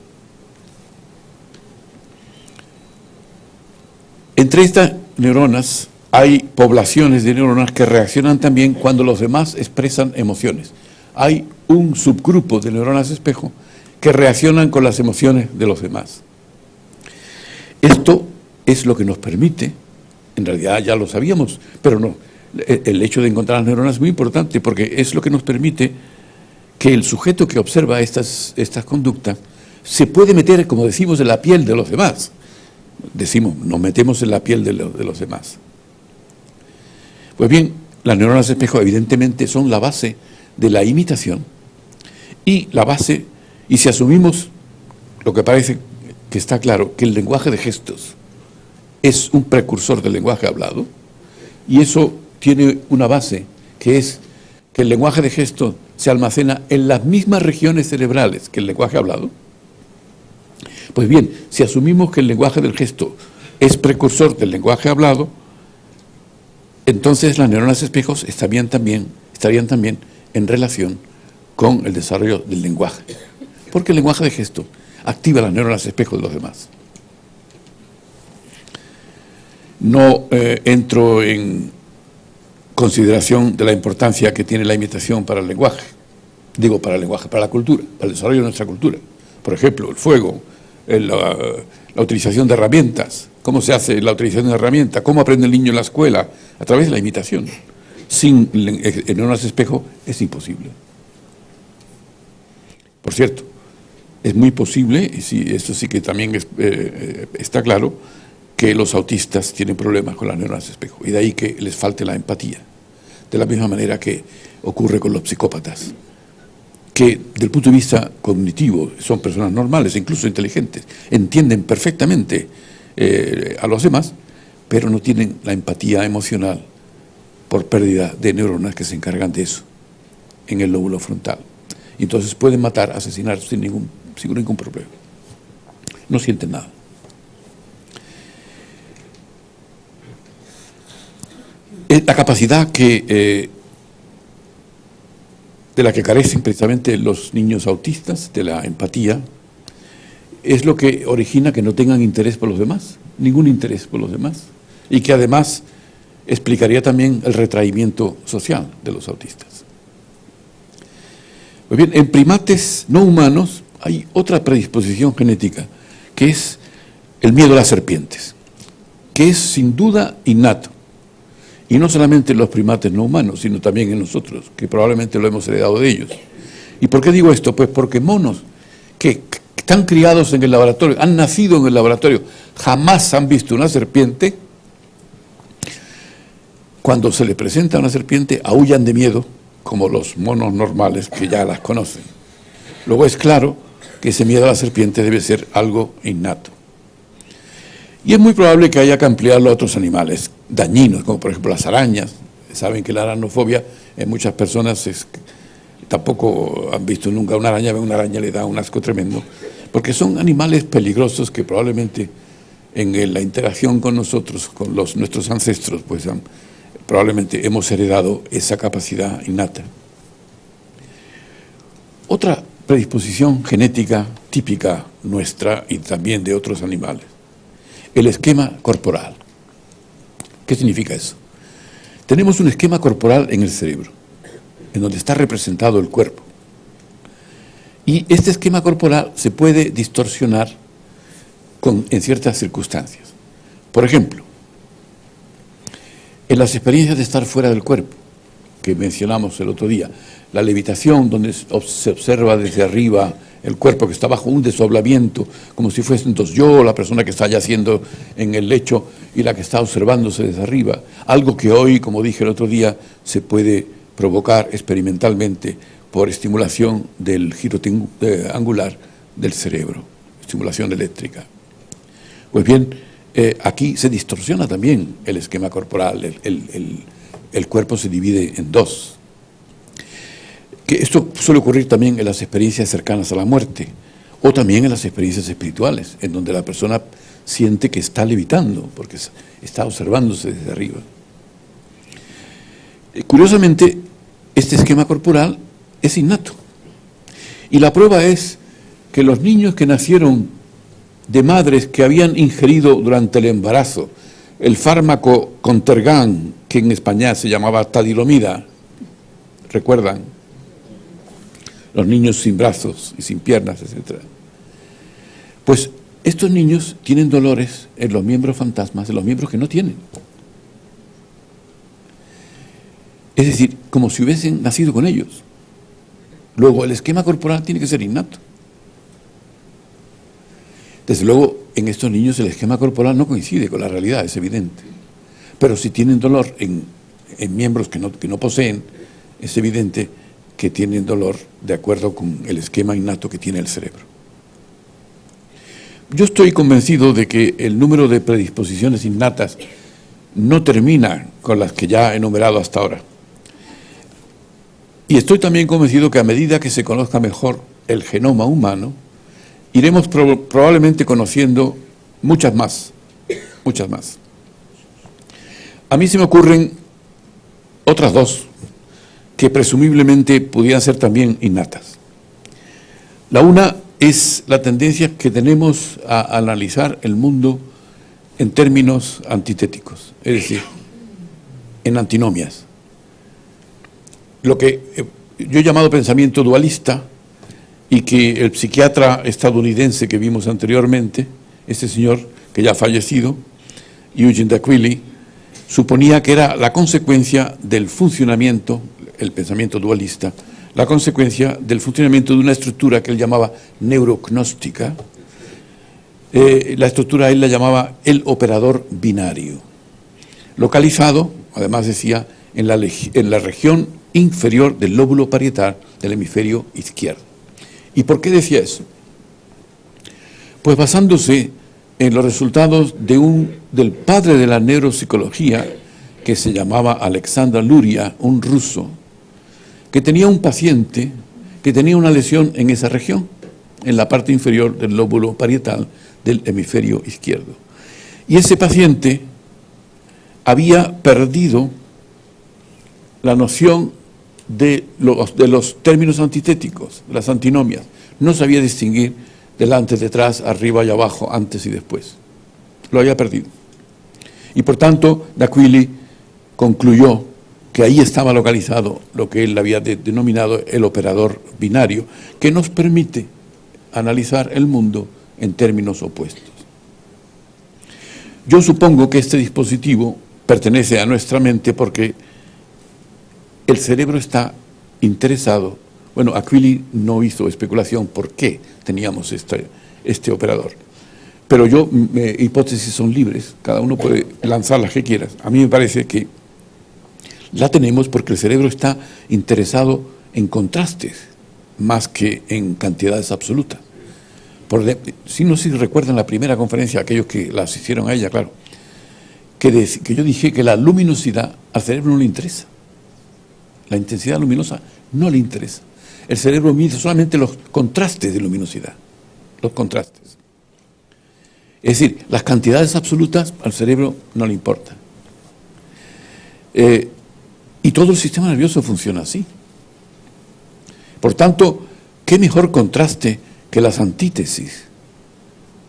Entre estas neuronas hay poblaciones de neuronas que reaccionan también cuando los demás expresan emociones. Hay un subgrupo de neuronas espejo que reaccionan con las emociones de los demás. Esto es lo que nos permite, en realidad ya lo sabíamos, pero no, el hecho de encontrar las neuronas es muy importante porque es lo que nos permite que el sujeto que observa estas conductas se puede meter, como decimos, en la piel de los demás. Decimos, nos metemos en la piel de los demás. Pues bien, las neuronas espejo evidentemente son la base de la imitación y la base, y si asumimos lo que parece que está claro, que el lenguaje de gestos es un precursor del lenguaje hablado, y eso tiene una base, que es que el lenguaje de gestos se almacena en las mismas regiones cerebrales que el lenguaje hablado. Pues bien, si asumimos que el lenguaje del gesto es precursor del lenguaje hablado, entonces las neuronas espejos estarían también en relación con el desarrollo del lenguaje, porque el lenguaje de gesto activa las neuronas espejo de los demás. No entro en consideración de la importancia que tiene la imitación para el lenguaje, para la cultura, para el desarrollo de nuestra cultura. Por ejemplo, el fuego, la utilización de herramientas, cómo se hace la utilización de herramientas, cómo aprende el niño en la escuela, a través de la imitación. Sin neuronas espejo es imposible. Por cierto, es muy posible, y esto sí que también está claro, que los autistas tienen problemas con las neuronas espejo, y de ahí que les falte la empatía, de la misma manera que ocurre con los psicópatas, que desde el punto de vista cognitivo son personas normales, incluso inteligentes, entienden perfectamente a los demás, pero no tienen la empatía emocional por pérdida de neuronas que se encargan de eso en el lóbulo frontal. Y entonces pueden matar, asesinar sin ningún problema. No sienten nada. La capacidad de la que carecen precisamente los niños autistas, de la empatía, es lo que origina que no tengan interés por los demás, ningún interés por los demás, y que además explicaría también el retraimiento social de los autistas. Pues bien, en primates no humanos hay otra predisposición genética, que es el miedo a las serpientes, que es sin duda innato. Y no solamente en los primates no humanos, sino también en nosotros, que probablemente lo hemos heredado de ellos. ¿Y por qué digo esto? Pues porque monos que están criados en el laboratorio, han nacido en el laboratorio, jamás han visto una serpiente, cuando se les presenta una serpiente, aúllan de miedo, como los monos normales que ya las conocen. Luego es claro que ese miedo a la serpiente debe ser algo innato. Y es muy probable que haya que ampliarlo a otros animales dañinos, como por ejemplo las arañas. Saben que la aracnofobia en muchas personas tampoco han visto nunca una araña, ven una araña le da un asco tremendo, porque son animales peligrosos que probablemente en la interacción con nosotros, con nuestros ancestros, pues probablemente hemos heredado esa capacidad innata. Otra predisposición genética típica nuestra y también de otros animales: el esquema corporal. ¿Qué significa eso? Tenemos un esquema corporal en el cerebro, en donde está representado el cuerpo. Y este esquema corporal se puede distorsionar en ciertas circunstancias. Por ejemplo, en las experiencias de estar fuera del cuerpo, que mencionamos el otro día, la levitación, donde se observa desde arriba el cuerpo que está bajo un desdoblamiento, como si fuese entonces yo, la persona que está yaciendo en el lecho y la que está observándose desde arriba, algo que hoy, como dije el otro día, se puede provocar experimentalmente por estimulación del giro angular del cerebro, estimulación eléctrica. Pues bien, aquí se distorsiona también el esquema corporal, el cuerpo se divide en dos. Que esto suele ocurrir también en las experiencias cercanas a la muerte, o también en las experiencias espirituales, en donde la persona siente que está levitando, porque está observándose desde arriba. Curiosamente, este esquema corporal es innato. Y la prueba es que los niños que nacieron de madres que habían ingerido durante el embarazo el fármaco Contergan, que en España se llamaba tadilomida, ¿recuerdan? Los niños sin brazos y sin piernas, etc. Pues estos niños tienen dolores en los miembros fantasmas, en los miembros que no tienen. Es decir, como si hubiesen nacido con ellos. Luego, el esquema corporal tiene que ser innato. Desde luego, en estos niños el esquema corporal no coincide con la realidad, es evidente. Pero si tienen dolor en miembros que no poseen, es evidente que tienen dolor de acuerdo con el esquema innato que tiene el cerebro. Yo estoy convencido de que el número de predisposiciones innatas no termina con las que ya he enumerado hasta ahora. Y estoy también convencido que a medida que se conozca mejor el genoma humano, iremos probablemente conociendo muchas más. A mí se me ocurren otras dos que presumiblemente pudieran ser también innatas. La una es la tendencia que tenemos a analizar el mundo en términos antitéticos, es decir, en antinomias. Lo que yo he llamado pensamiento dualista y que el psiquiatra estadounidense que vimos anteriormente, este señor que ya ha fallecido, Eugene d'Aquili, suponía que era la consecuencia del funcionamiento, el pensamiento dualista, la consecuencia del funcionamiento de una estructura que él llamaba neurognóstica. La estructura él la llamaba el operador binario, localizado, además decía, en la región inferior del lóbulo parietal del hemisferio izquierdo. ¿Y por qué decía eso? Pues basándose en los resultados del padre de la neuropsicología, que se llamaba Alexander Luria, un ruso, que tenía un paciente que tenía una lesión en esa región, en la parte inferior del lóbulo parietal del hemisferio izquierdo. Y ese paciente había perdido la noción de los términos antitéticos, las antinomias. No sabía distinguir delante, detrás, arriba y abajo, antes y después. Lo había perdido. Y por tanto, d'Aquili concluyó que ahí estaba localizado lo que él había denominado el operador binario, que nos permite analizar el mundo en términos opuestos. Yo supongo que este dispositivo pertenece a nuestra mente porque el cerebro está interesado. Bueno, Aquili no hizo especulación por qué teníamos este operador. Pero hipótesis son libres, cada uno puede lanzar las que quiera. A mí me parece que la tenemos porque el cerebro está interesado en contrastes más que en cantidades absolutas. Si recuerdan la primera conferencia, aquellos que la asistieron a ella, claro, que yo dije que la luminosidad al cerebro no le interesa. La intensidad luminosa no le interesa. El cerebro mide solamente los contrastes de luminosidad, los contrastes. Es decir, las cantidades absolutas al cerebro no le importan. Y todo el sistema nervioso funciona así. Por tanto, ¿qué mejor contraste que las antítesis,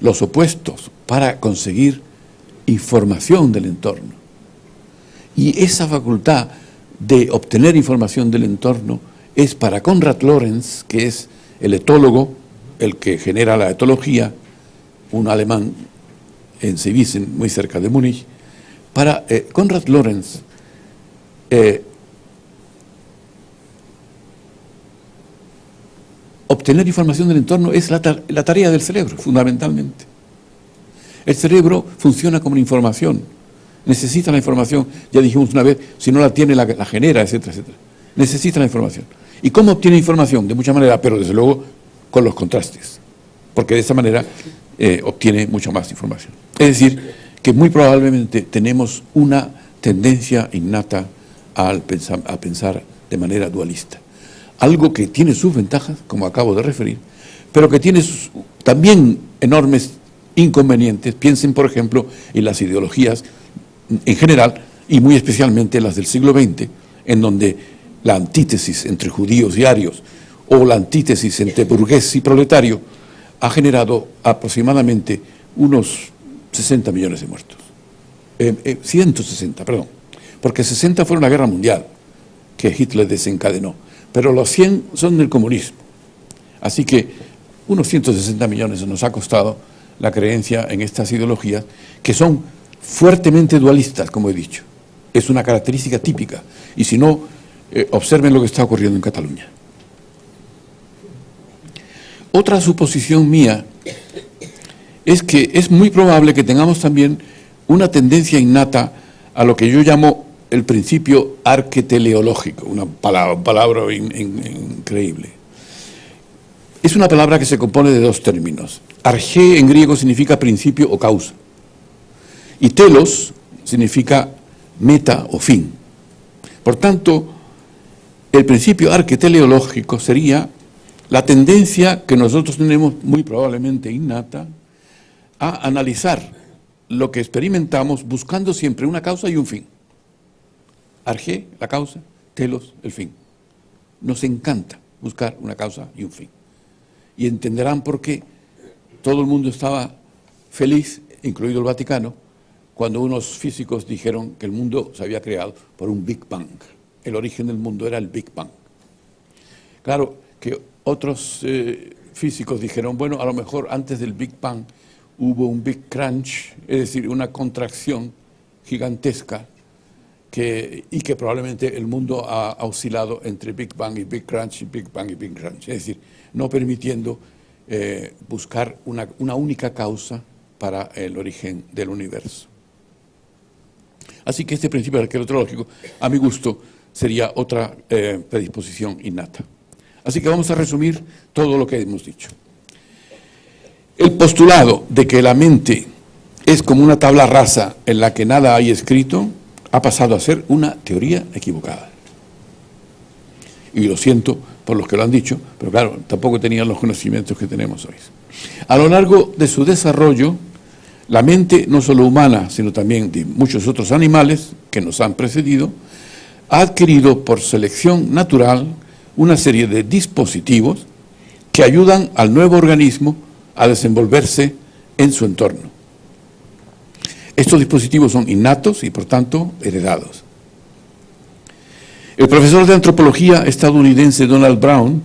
los opuestos, para conseguir información del entorno? Y esa facultad de obtener información del entorno es para Konrad Lorenz, que es el etólogo, el que genera la etología, un alemán en Seewiesen, muy cerca de Múnich. Para Konrad Lorenz, obtener información del entorno es la tarea del cerebro, fundamentalmente. El cerebro funciona como una información, necesita la información, ya dijimos una vez, si no la tiene, la genera, etcétera, etcétera. Necesita la información. ¿Y cómo obtiene información? De muchas maneras, pero desde luego con los contrastes, porque de esa manera obtiene mucha más información. Es decir, que muy probablemente tenemos una tendencia innata a pensar de manera dualista. Algo que tiene sus ventajas, como acabo de referir, pero que tiene también enormes inconvenientes. Piensen, por ejemplo, en las ideologías en general y muy especialmente las del siglo XX, en donde la antítesis entre judíos y arios o la antítesis entre burgués y proletario ha generado aproximadamente unos 60 millones de muertos. 160, perdón, porque 60 fueron la guerra mundial que Hitler desencadenó, pero los 100 son del comunismo. Así que unos 160 millones nos ha costado la creencia en estas ideologías que son fuertemente dualistas, como he dicho. Es una característica típica. Y si no, observen lo que está ocurriendo en Cataluña. Otra suposición mía es que es muy probable que tengamos también una tendencia innata a lo que yo llamo el principio arqueteleológico, una palabra increíble. Es una palabra que se compone de dos términos. Arché en griego significa principio o causa, y telos significa meta o fin. Por tanto, el principio arqueteleológico sería la tendencia que nosotros tenemos, muy probablemente innata, a analizar lo que experimentamos buscando siempre una causa y un fin. Arché, la causa; telos, el fin. Nos encanta buscar una causa y un fin. Y entenderán por qué todo el mundo estaba feliz, incluido el Vaticano, cuando unos físicos dijeron que el mundo se había creado por un Big Bang. El origen del mundo era el Big Bang. Claro que otros físicos dijeron, bueno, a lo mejor antes del Big Bang hubo un Big Crunch, es decir, una contracción gigantesca, y que probablemente el mundo ha oscilado entre Big Bang y Big Crunch, y Big Bang y Big Crunch, es decir, no permitiendo buscar una única causa para el origen del universo. Así que este principio arqueológico, a mi gusto, sería otra predisposición innata. Así que vamos a resumir todo lo que hemos dicho. El postulado de que la mente es como una tabla rasa en la que nada hay escrito ha pasado a ser una teoría equivocada. Y lo siento por los que lo han dicho, pero claro, tampoco tenían los conocimientos que tenemos hoy. A lo largo de su desarrollo, la mente, no solo humana, sino también de muchos otros animales que nos han precedido, ha adquirido por selección natural una serie de dispositivos que ayudan al nuevo organismo a desenvolverse en su entorno. Estos dispositivos son innatos y, por tanto, heredados. El profesor de antropología estadounidense Donald Brown,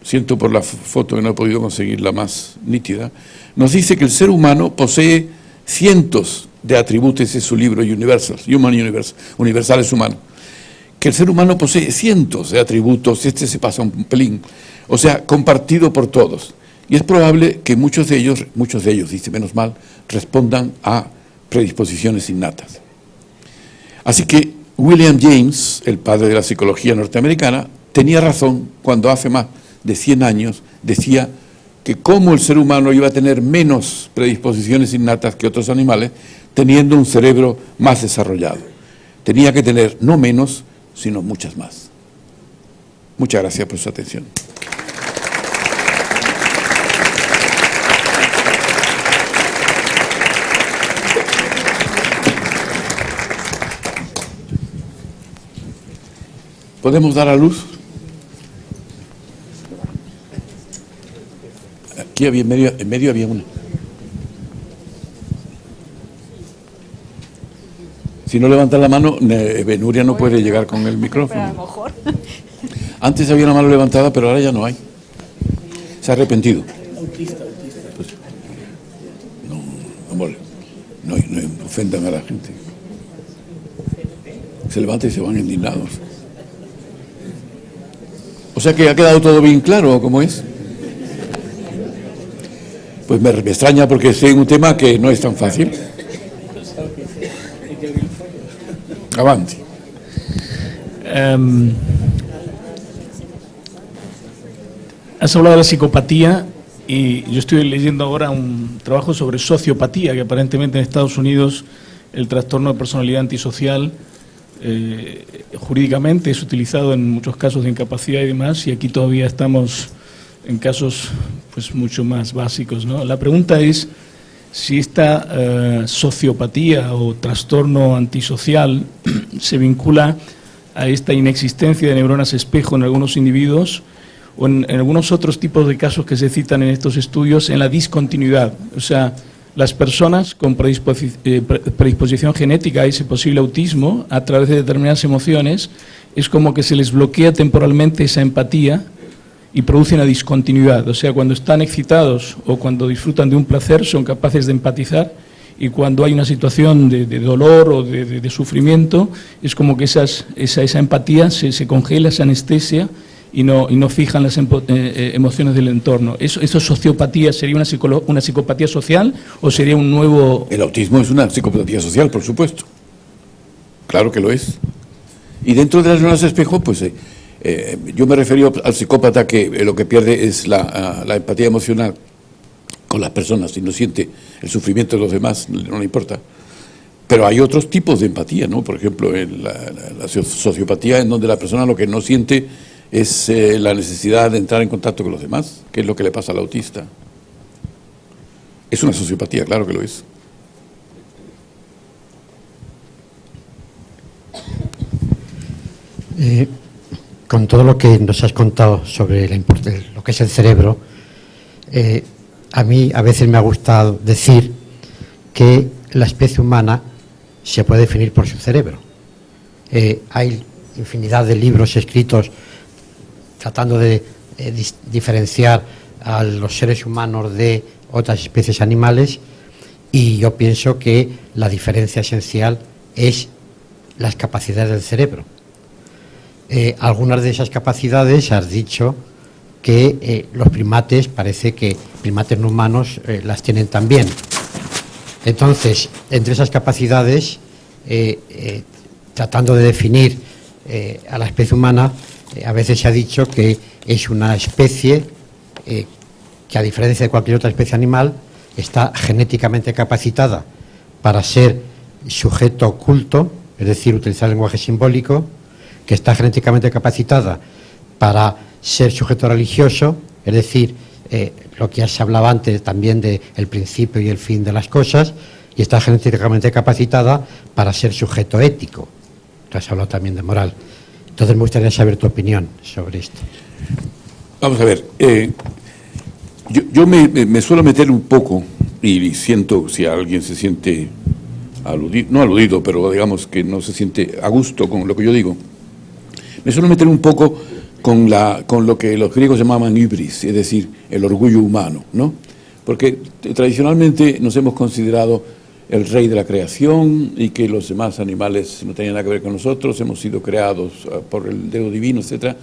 siento por la foto que no he podido conseguir la más nítida, nos dice que el ser humano posee cientos de atributos en su libro Universals, Human Universe, Universales Humanos, que el ser humano posee cientos de atributos, este se pasa un pelín, o sea, compartido por todos. Y es probable que muchos de ellos, dice menos mal, respondan a predisposiciones innatas. Así que William James, el padre de la psicología norteamericana, tenía razón cuando hace más de 100 años decía que cómo el ser humano iba a tener menos predisposiciones innatas que otros animales, teniendo un cerebro más desarrollado. Tenía que tener no menos, sino muchas más. Muchas gracias por su atención. ¿Podemos dar a luz? Aquí había en medio había una. Si no levantan la mano, Nuria no puede llegar con el micrófono. A lo mejor. Antes había una mano levantada, pero ahora ya no hay. Se ha arrepentido. Pues, no ofendan a la gente. Se levantan y se van indignados. O sea que ha quedado todo bien claro, ¿cómo es? Pues me extraña porque es un tema que no es tan fácil. Avanti. Has hablado de la psicopatía y yo estoy leyendo ahora un trabajo sobre sociopatía, que aparentemente en Estados Unidos el trastorno de personalidad antisocial jurídicamente es utilizado en muchos casos de incapacidad y demás, y aquí todavía estamos en casos pues mucho más básicos, ¿no? La pregunta es si esta sociopatía o trastorno antisocial se vincula a esta inexistencia de neuronas espejo en algunos individuos o en algunos otros tipos de casos que se citan en estos estudios en la discontinuidad. O sea, las personas con predisposición genética a ese posible autismo, a través de determinadas emociones, es como que se les bloquea temporalmente esa empatía y produce una discontinuidad. O sea, cuando están excitados o cuando disfrutan de un placer, son capaces de empatizar, y cuando hay una situación de dolor o de sufrimiento, es como que esa empatía se congela, esa anestesia, y no fijan las emociones del entorno. ¿Eso es sociopatía? ¿Sería una psicopatía social o sería un nuevo...? El autismo es una psicopatía social, por supuesto. Claro que lo es. Y dentro de las neuronas espejo, pues yo me refiero al psicópata que lo que pierde es la empatía emocional con las personas y no siente el sufrimiento de los demás, no le importa. Pero hay otros tipos de empatía, ¿no? Por ejemplo, la sociopatía, en donde la persona lo que no siente es la necesidad de entrar en contacto con los demás, que es lo que le pasa al autista. Es una sociopatía, claro que lo es. Con todo lo que nos has contado sobre lo que es el cerebro, a mí a veces me ha gustado decir que la especie humana se puede definir por su cerebro. Hay infinidad de libros escritos tratando de diferenciar a los seres humanos de otras especies animales, y yo pienso que la diferencia esencial es las capacidades del cerebro. Algunas de esas capacidades has dicho que los primates, parece que primates no humanos las tienen también. Entonces, entre esas capacidades, tratando de definir a la especie humana, a veces se ha dicho que es una especie que, a diferencia de cualquier otra especie animal, está genéticamente capacitada para ser sujeto oculto, es decir, utilizar lenguaje simbólico, que está genéticamente capacitada para ser sujeto religioso, es decir, lo que ya se hablaba antes también del principio y el fin de las cosas, y está genéticamente capacitada para ser sujeto ético. Tú has hablado también de moral. Entonces me gustaría saber tu opinión sobre esto. Vamos a ver, yo me suelo meter un poco, y siento, si alguien se siente aludido, no aludido, pero digamos que no se siente a gusto con lo que yo digo, me suelo meter un poco con lo que los griegos llamaban hybris, es decir, el orgullo humano, ¿no? Porque tradicionalmente nos hemos considerado el rey de la creación y que los demás animales no tenían nada que ver con nosotros, hemos sido creados por el dedo divino, etcétera.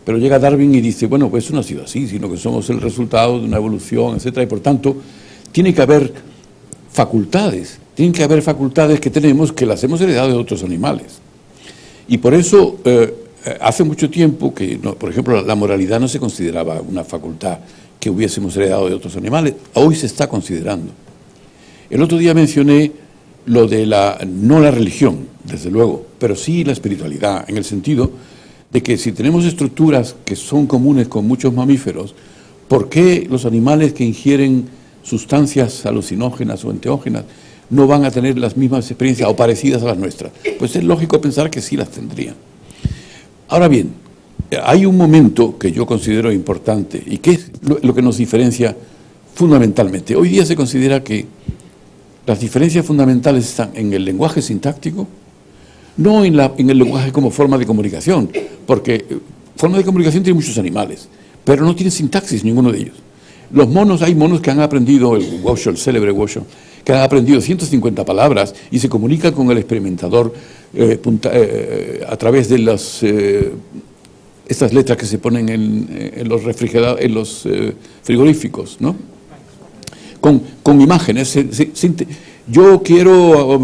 Pero llega Darwin y dice, bueno, pues eso no ha sido así, sino que somos el resultado de una evolución, etcétera, y por tanto tiene que haber facultades que tenemos que las hemos heredado de otros animales. Y por eso hace mucho tiempo que, por ejemplo, la moralidad no se consideraba una facultad que hubiésemos heredado de otros animales, hoy se está considerando. El otro día mencioné lo de no la religión, desde luego, pero sí la espiritualidad, en el sentido de que si tenemos estructuras que son comunes con muchos mamíferos, ¿por qué los animales que ingieren sustancias alucinógenas o enteógenas no van a tener las mismas experiencias o parecidas a las nuestras? Pues es lógico pensar que sí las tendrían. Ahora bien, hay un momento que yo considero importante y que es lo que nos diferencia fundamentalmente. Hoy día se considera que las diferencias fundamentales están en el lenguaje sintáctico, no en el lenguaje como forma de comunicación, porque forma de comunicación tiene muchos animales, pero no tiene sintaxis ninguno de ellos. Los monos, hay monos que han aprendido, el Washoe, el célebre Washoe, que han aprendido 150 palabras y se comunican con el experimentador a través de estas letras que se ponen en los refrigeradores, en los frigoríficos, ¿no? Con imágenes. Yo quiero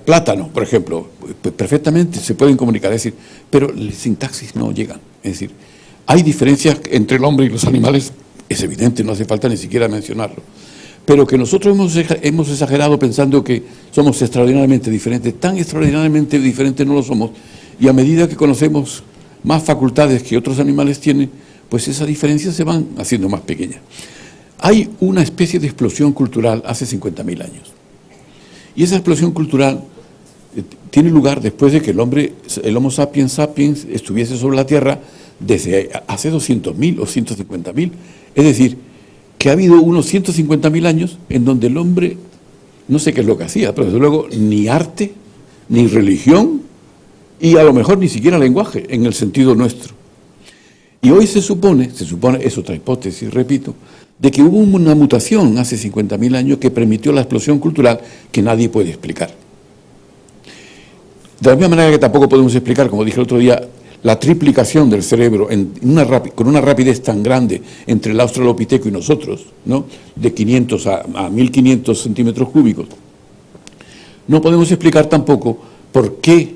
plátano, por ejemplo, perfectamente se pueden comunicar, es decir, pero la sintaxis no llegan. Es decir, hay diferencias entre el hombre y los animales, es evidente, no hace falta ni siquiera mencionarlo, pero que nosotros hemos exagerado pensando que somos extraordinariamente diferentes, tan extraordinariamente diferentes no lo somos, y a medida que conocemos más facultades que otros animales tienen, pues esas diferencias se van haciendo más pequeñas. Hay una especie de explosión cultural hace 50.000 años. Y esa explosión cultural tiene lugar después de que el Homo sapiens sapiens, estuviese sobre la Tierra desde hace 200.000 o 150.000. Es decir, que ha habido unos 150.000 años en donde el hombre, no sé qué es lo que hacía, pero desde luego ni arte, ni religión, y a lo mejor ni siquiera lenguaje, en el sentido nuestro. Y hoy se supone, es otra hipótesis, repito, de que hubo una mutación hace 50.000 años que permitió la explosión cultural que nadie puede explicar. De la misma manera que tampoco podemos explicar, como dije el otro día, la triplicación del cerebro con una rapidez tan grande entre el australopiteco y nosotros, ¿no?, de 500 a 1500 centímetros cúbicos. No podemos explicar tampoco por qué,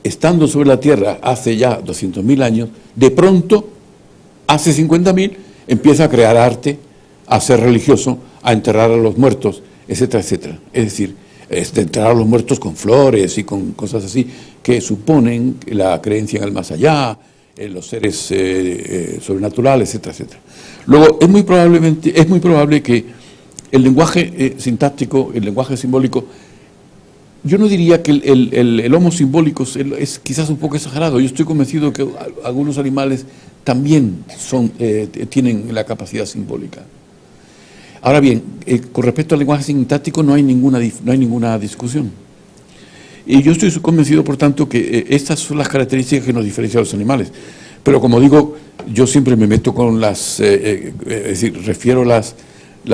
estando sobre la Tierra hace ya 200.000 años, de pronto, hace 50.000, empieza a crear arte, a ser religioso, a enterrar a los muertos, etcétera, etcétera. Es decir, de enterrar a los muertos con flores y con cosas así que suponen la creencia en el más allá, en los seres sobrenaturales, etcétera, etcétera. Luego, es muy probable que el lenguaje sintáctico, el lenguaje simbólico, yo no diría que el homo simbólico es quizás un poco exagerado. Yo estoy convencido que algunos animales también tienen la capacidad simbólica. Ahora bien, con respecto al lenguaje sintáctico no hay ninguna discusión. Y yo estoy convencido, por tanto, que estas son las características que nos diferencian a los animales. Pero como digo, yo siempre me meto con es decir, refiero las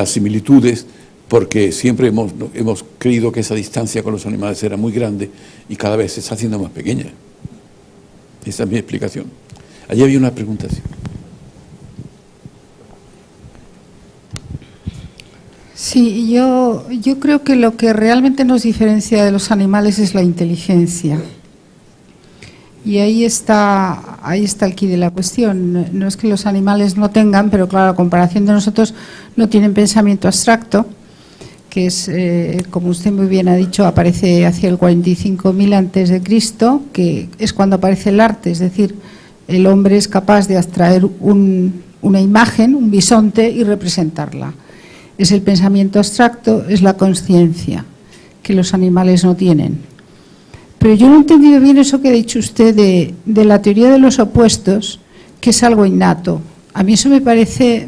similitudes, porque siempre hemos creído que esa distancia con los animales era muy grande y cada vez se está haciendo más pequeña. Esa es mi explicación. Allí había una pregunta así. Sí, yo creo que lo que realmente nos diferencia de los animales es la inteligencia. Y ahí está el quid de la cuestión. No es que los animales no tengan, pero claro, a comparación de nosotros, no tienen pensamiento abstracto, que es, como usted muy bien ha dicho, aparece hacia el 45.000 antes de Cristo, que es cuando aparece el arte, es decir, el hombre es capaz de abstraer una imagen, un bisonte, y representarla. Es el pensamiento abstracto, es la consciencia, que los animales no tienen. Pero yo no he entendido bien eso que ha dicho usted de la teoría de los opuestos, que es algo innato. A mí eso me parece,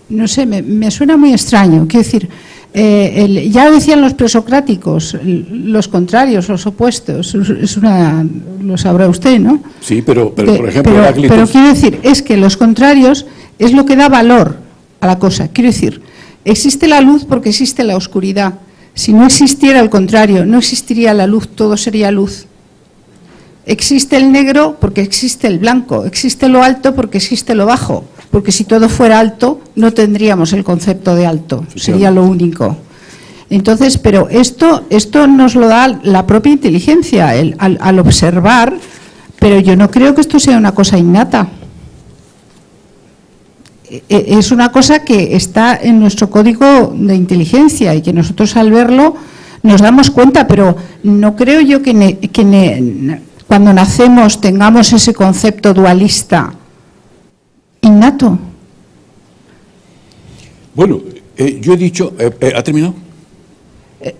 no sé, me suena muy extraño. Quiero decir, ya lo decían los presocráticos, los contrarios, los opuestos, lo sabrá usted, ¿no? Sí, pero por ejemplo, pero quiero decir, es que los contrarios es lo que da valor a la cosa. Quiero decir, existe la luz porque existe la oscuridad. Si no existiera el contrario, no existiría la luz, todo sería luz. Existe el negro porque existe el blanco, existe lo alto porque existe lo bajo, porque si todo fuera alto no tendríamos el concepto de alto, sería lo único. Entonces, pero esto nos lo da la propia inteligencia al observar, pero yo no creo que esto sea una cosa innata. Es una cosa que está en nuestro código de inteligencia y que nosotros al verlo nos damos cuenta, pero no creo yo que cuando nacemos tengamos ese concepto dualista innato. Bueno, yo he dicho, ¿ha terminado?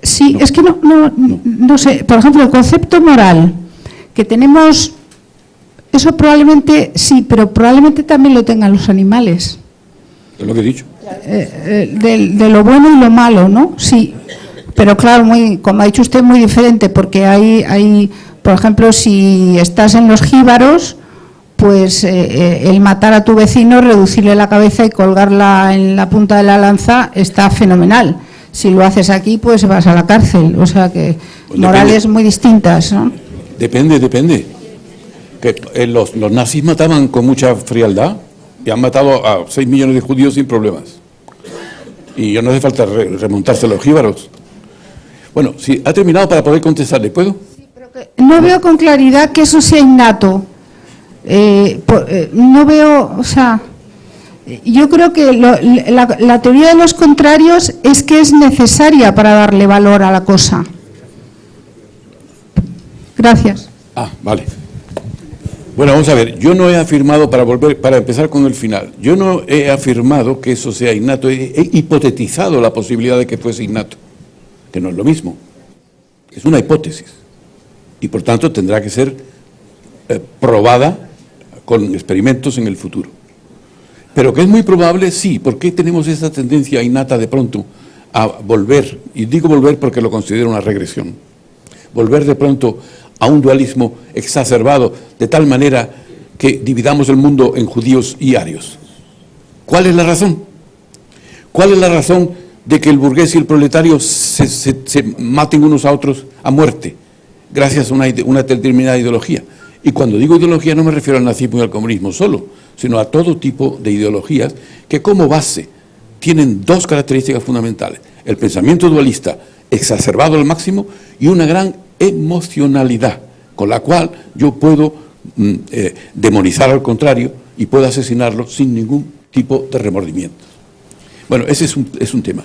Sí, No. Es que no sé, por ejemplo, el concepto moral que tenemos, eso probablemente sí, pero probablemente también lo tengan los animales. Es lo que he dicho. De lo bueno y lo malo, ¿no? Sí, pero claro, como ha dicho usted, muy diferente, porque hay, por ejemplo, si estás en los jíbaros, pues el matar a tu vecino, reducirle la cabeza y colgarla en la punta de la lanza está fenomenal. Si lo haces aquí, pues vas a la cárcel. O sea que Pues morales muy distintas, ¿no? Depende. Que los nazis mataban con mucha frialdad y han matado a 6 millones de judíos sin problemas. Y ya no hace falta remontarse a los jíbaros. Bueno, sí, ha terminado para poder contestarle. ¿Puedo? No veo con claridad que eso sea innato. No veo, o sea, yo creo que la teoría de los contrarios es que es necesaria para darle valor a la cosa. Gracias. Vale. Bueno, vamos a ver, yo no he afirmado, para empezar con el final, yo no he afirmado que eso sea innato, he hipotetizado la posibilidad de que fuese innato, que no es lo mismo, es una hipótesis, y por tanto tendrá que ser probada con experimentos en el futuro. Pero que es muy probable, sí. ¿Por qué tenemos esa tendencia innata de pronto a volver? Y digo volver porque lo considero una regresión. Volver de pronto a un dualismo exacerbado de tal manera que dividamos el mundo en judíos y arios. ¿Cuál es la razón? ¿Cuál es la razón de que el burgués y el proletario se maten unos a otros a muerte gracias a una determinada ideología? Y cuando digo ideología no me refiero al nazismo y al comunismo solo, sino a todo tipo de ideologías que como base tienen dos características fundamentales: el pensamiento dualista exacerbado al máximo y una gran emocionalidad, con la cual yo puedo demonizar al contrario y puedo asesinarlo sin ningún tipo de remordimiento. Bueno, ese es un tema.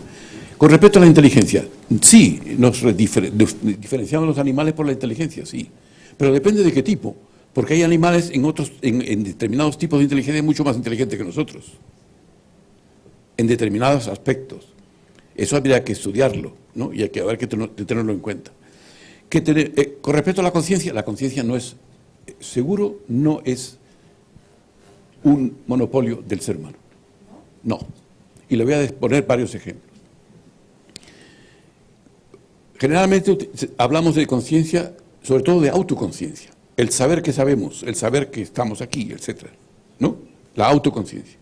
Con respecto a la inteligencia, sí, nos diferenciamos los animales por la inteligencia, sí, pero depende de qué tipo, porque hay animales en determinados tipos de inteligencia mucho más inteligentes que nosotros, en determinados aspectos. Eso habría que estudiarlo, ¿no? Y hay que haber que tenerlo en cuenta. Con respecto a la conciencia no es, seguro, no es un monopolio del ser humano. No. Y le voy a poner varios ejemplos. Generalmente hablamos de conciencia, sobre todo de autoconciencia. El saber que sabemos, el saber que estamos aquí, etcétera, ¿no? La autoconciencia.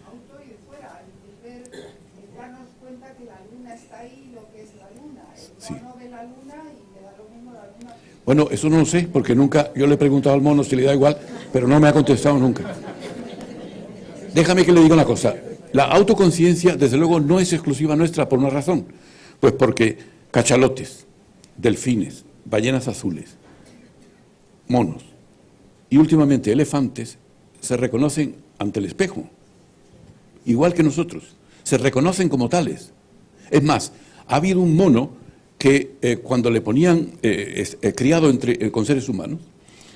Auto y de fuera, el darnos cuenta que la luna está ahí, lo que es la luna. El mono ve la luna y le da lo mismo la luna. Bueno, eso no lo sé, porque nunca, yo le he preguntado al mono si le da igual, pero no me ha contestado nunca. Déjame que le diga una cosa. La autoconciencia, desde luego, no es exclusiva nuestra por una razón. Pues porque cachalotes, delfines, ballenas azules, monos y últimamente elefantes se reconocen ante el espejo, igual que nosotros, se reconocen como tales. Es más, ha habido un mono que cuando le ponían, criado con seres humanos,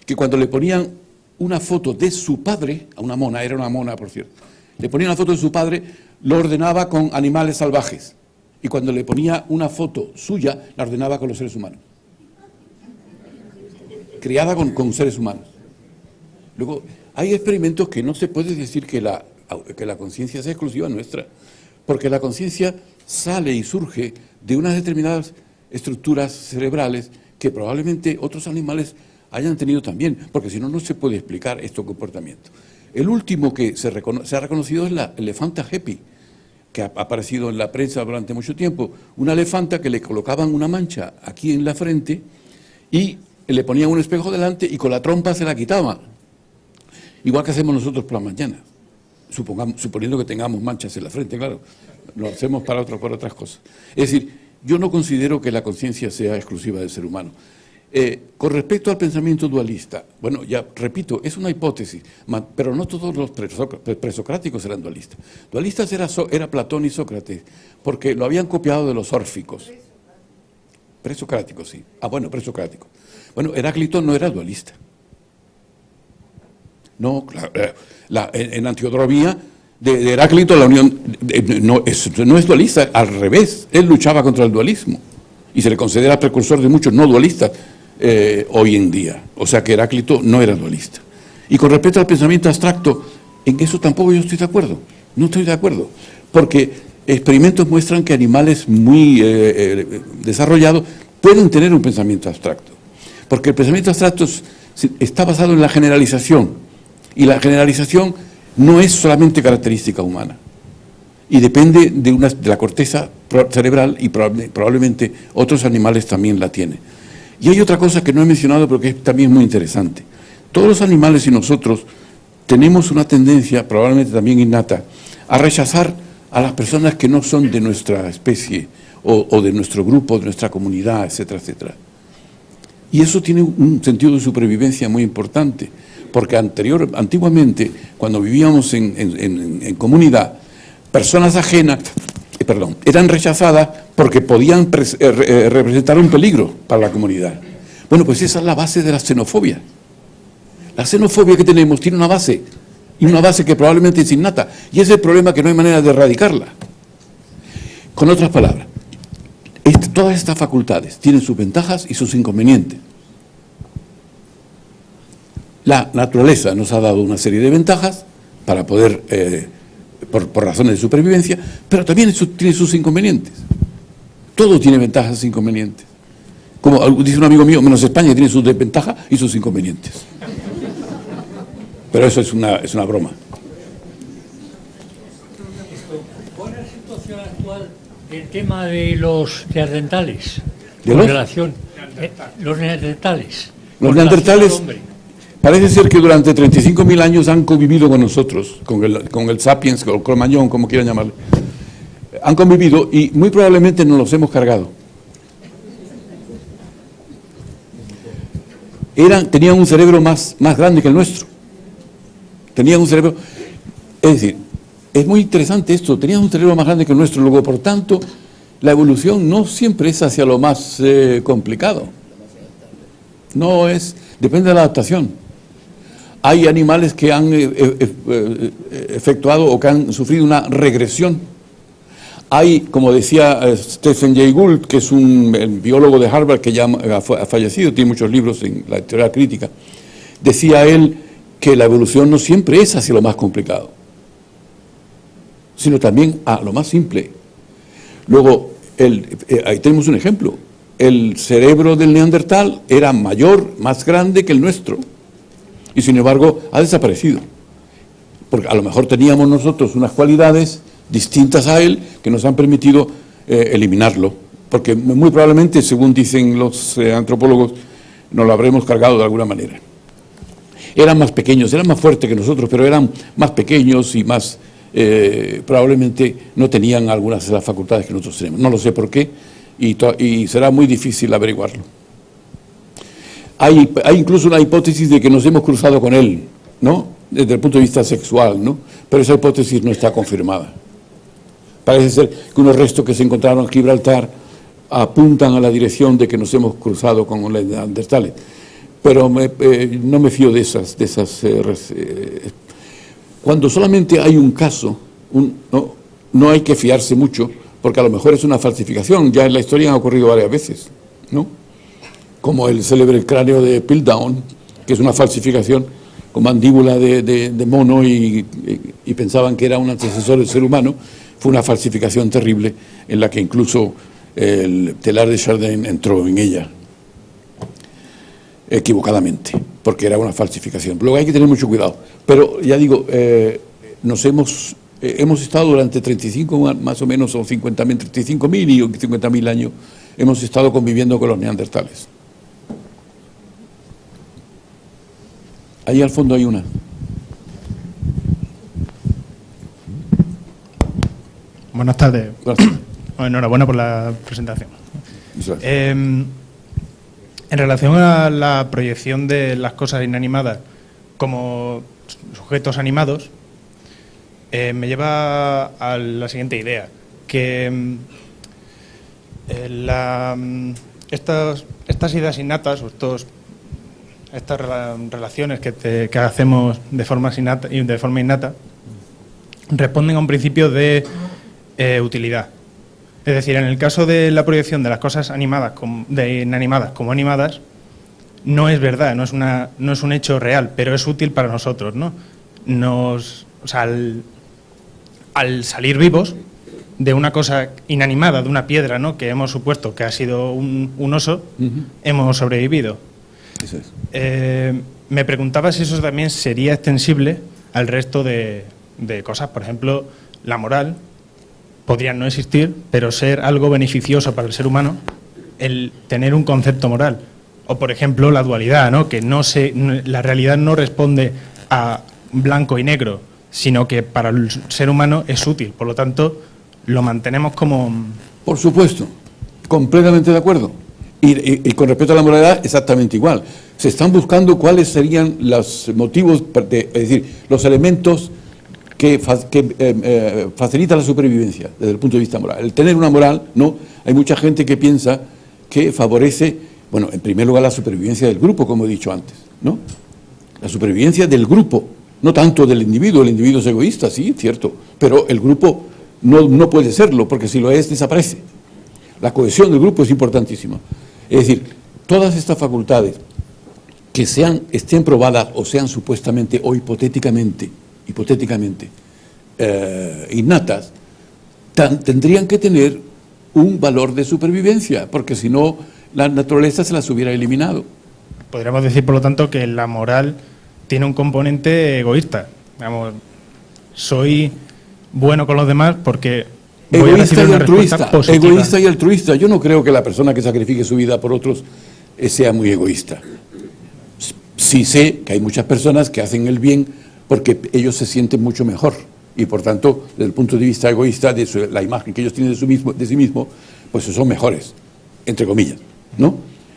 que cuando le ponían una foto de su padre, a una mona, era una mona por cierto, le ponían una foto de su padre, lo ordenaba con animales salvajes, y cuando le ponía una foto suya, la ordenaba con los seres humanos. Criada con seres humanos. Luego, hay experimentos que no se puede decir que la conciencia sea exclusiva nuestra, porque la conciencia sale y surge de unas determinadas estructuras cerebrales que probablemente otros animales hayan tenido también, porque si no, no se puede explicar estos comportamientos. El último que se ha reconocido es la elefanta Hepi, que ha aparecido en la prensa durante mucho tiempo. Una elefanta que le colocaban una mancha aquí en la frente y le ponían un espejo delante y con la trompa se la quitaba. Igual que hacemos nosotros por la mañana, suponiendo que tengamos manchas en la frente, claro, lo hacemos por otras cosas. Es decir, yo no considero que la conciencia sea exclusiva del ser humano. Con respecto al pensamiento dualista, bueno, ya repito, es una hipótesis, pero no todos los presocráticos eran dualistas. Dualistas era Platón y Sócrates, porque lo habían copiado de los órficos. Presocráticos, sí. Ah, bueno, presocráticos. Bueno, Heráclito no era dualista. No, en Antiodromía de Heráclito la unión no es dualista, al revés, él luchaba contra el dualismo y se le considera precursor de muchos no dualistas hoy en día. O sea que Heráclito no era dualista. Y con respecto al pensamiento abstracto, en eso tampoco yo estoy de acuerdo. No estoy de acuerdo, porque experimentos muestran que animales muy desarrollados pueden tener un pensamiento abstracto, porque el pensamiento abstracto está basado en la generalización, y la generalización no es solamente característica humana, y depende de la corteza cerebral, y probablemente otros animales también la tienen. Y hay otra cosa que no he mencionado, pero que es también muy interesante. Todos los animales y nosotros tenemos una tendencia, probablemente también innata, a rechazar a las personas que no son de nuestra especie, o de nuestro grupo, de nuestra comunidad, etcétera, etcétera. Y eso tiene un sentido de supervivencia muy importante, porque antiguamente, cuando vivíamos en comunidad, personas ajenas, eran rechazadas porque podían representar un peligro para la comunidad. Bueno, pues esa es la base de la xenofobia. La xenofobia que tenemos tiene una base, y una base que probablemente es innata, y ese es el problema, que no hay manera de erradicarla. Con otras palabras, todas estas facultades tienen sus ventajas y sus inconvenientes. La naturaleza nos ha dado una serie de ventajas para poder, por razones de supervivencia, pero también tiene sus inconvenientes. Todo tiene ventajas e inconvenientes. Como dice un amigo mío, menos España, que tiene sus desventajas y sus inconvenientes. Pero eso es una broma. ¿Cuál es la situación actual del tema de los neandertales? ¿De Con los? relación, los neandertales. Los con relación neandertales, al hombre. parece ser que durante 35.000 años han convivido con nosotros, con el sapiens, con el cromañón, como quieran llamarle. Han convivido y muy probablemente nos los hemos cargado. Tenían un cerebro más grande que el nuestro. Tenían un cerebro... Es decir, es muy interesante esto, tenían un cerebro más grande que el nuestro, luego, por tanto, la evolución no siempre es hacia lo más complicado. No es... Depende de la adaptación. Hay animales que han efectuado o que han sufrido una regresión. Hay, como decía Stephen Jay Gould, que es el biólogo de Harvard que ya ha fallecido, tiene muchos libros en la teoría crítica, decía él que la evolución no siempre es hacia lo más complicado, sino también a lo más simple. Luego, ahí tenemos un ejemplo. El cerebro del neandertal era mayor, más grande que el nuestro, y sin embargo ha desaparecido. Porque a lo mejor teníamos nosotros unas cualidades distintas a él que nos han permitido eliminarlo, porque muy probablemente, según dicen los antropólogos, nos lo habremos cargado de alguna manera. Eran más pequeños, eran más fuertes que nosotros, pero eran más pequeños y más, probablemente no tenían algunas de las facultades que nosotros tenemos. No lo sé por qué, y será muy difícil averiguarlo. Hay incluso una hipótesis de que nos hemos cruzado con él, ¿no? Desde el punto de vista sexual, ¿no? Pero esa hipótesis no está confirmada. Parece ser que unos restos que se encontraron en Gibraltar apuntan a la dirección de que nos hemos cruzado con los neandertales. Pero no me fío de esas cuando solamente hay un caso, no hay que fiarse mucho, porque a lo mejor es una falsificación. Ya en la historia han ocurrido varias veces, ¿no? Como el célebre cráneo de Piltdown, que es una falsificación con mandíbula de mono y pensaban que era un antecesor del ser humano. Fue una falsificación terrible en la que incluso el telar de Chardin entró en ella equivocadamente, porque era una falsificación. Luego hay que tener mucho cuidado. Pero ya digo, hemos estado durante 35 más o menos, o 35.000 y 50.000 años, hemos estado conviviendo con los neandertales. Ahí al fondo hay una. Buenas tardes. Gracias. Enhorabuena por la presentación. Gracias. En relación a la proyección de las cosas inanimadas como sujetos animados, me lleva a la siguiente idea, que estas ideas innatas o estas relaciones que hacemos de forma innata responden a un principio de utilidad. Es decir, en el caso de la proyección de las cosas inanimadas como animadas, no es verdad, no es un hecho real, pero es útil para nosotros, ¿no? Al salir vivos de una cosa inanimada, de una piedra, ¿no?, que hemos supuesto que ha sido un oso, hemos sobrevivido. Eso es. Me preguntaba si eso también sería extensible al resto de cosas. Por ejemplo, la moral podría no existir, pero ser algo beneficioso para el ser humano, el tener un concepto moral. O, por ejemplo, la dualidad, ¿no?, que la realidad no responde a blanco y negro, sino que para el ser humano es útil. Por lo tanto, lo mantenemos como... Por supuesto, completamente de acuerdo. Y con respecto a la moralidad, exactamente igual. Se están buscando cuáles serían los motivos, es decir, los elementos que facilitan la supervivencia desde el punto de vista moral. El tener una moral, ¿no? Hay mucha gente que piensa que favorece, bueno, en primer lugar la supervivencia del grupo, como he dicho antes, ¿no? la supervivencia del grupo, no tanto del individuo. El individuo es egoísta, sí, cierto, pero el grupo no puede serlo, porque si lo es, desaparece. La cohesión del grupo es importantísima. Es decir, todas estas facultades que estén probadas o sean supuestamente o hipotéticamente innatas, tendrían que tener un valor de supervivencia, porque si no, la naturaleza se las hubiera eliminado. Podríamos decir, por lo tanto, que la moral tiene un componente egoísta. Digamos, soy bueno con los demás porque voy a recibir una respuesta positiva. Egoísta y altruista. Yo no creo que la persona que sacrifique su vida por otros sea muy egoísta. Sí sé que hay muchas personas que hacen el bien porque ellos se sienten mucho mejor y por tanto, desde el punto de vista egoísta, de la imagen que ellos tienen de sí mismo, pues son mejores, entre comillas, ¿no?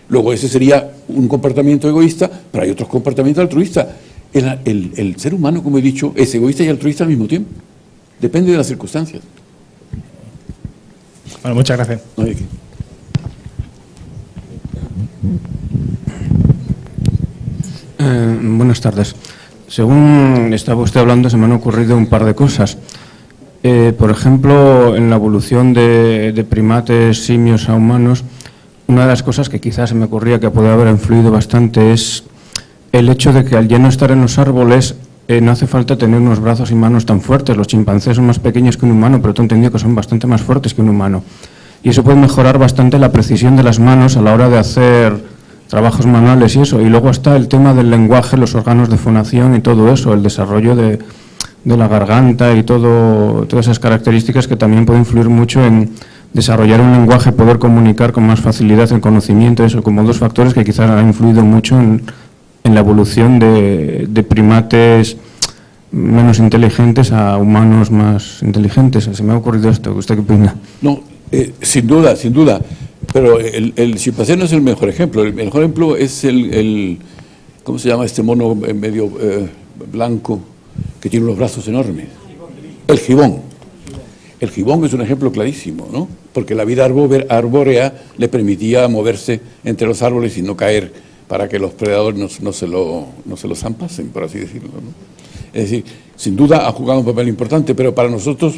Luego ese sería un comportamiento egoísta, pero hay otros comportamientos altruistas. El ser humano, como he dicho, es egoísta y altruista al mismo tiempo. Depende de las circunstancias. Bueno, muchas gracias. No hay que. Buenas tardes. Según estaba usted hablando, se me han ocurrido un par de cosas. Por ejemplo, en la evolución de primates, simios a humanos, una de las cosas que quizás se me ocurría que podría haber influido bastante es el hecho de que al ya no estar en los árboles no hace falta tener unos brazos y manos tan fuertes. Los chimpancés son más pequeños que un humano, pero tengo entendido que son bastante más fuertes que un humano. Y eso puede mejorar bastante la precisión de las manos a la hora de hacer trabajos manuales y eso. Y luego está el tema del lenguaje, los órganos de fonación y todo eso, el desarrollo de la garganta y todas esas características que también pueden influir mucho en desarrollar un lenguaje, poder comunicar con más facilidad el conocimiento, eso, como dos factores que quizás han influido mucho en la evolución de primates menos inteligentes a humanos más inteligentes. Se me ha ocurrido esto. ¿Usted qué opina? No, sin duda. Pero el chimpancé no es el mejor ejemplo. El mejor ejemplo es ¿cómo se llama este mono medio blanco que tiene unos brazos enormes? El gibón. El gibón es un ejemplo clarísimo, ¿no? Porque la vida arbórea le permitía moverse entre los árboles y no caer para que los predadores no se lo zampasen, por así decirlo, ¿no? Es decir, sin duda ha jugado un papel importante, pero para nosotros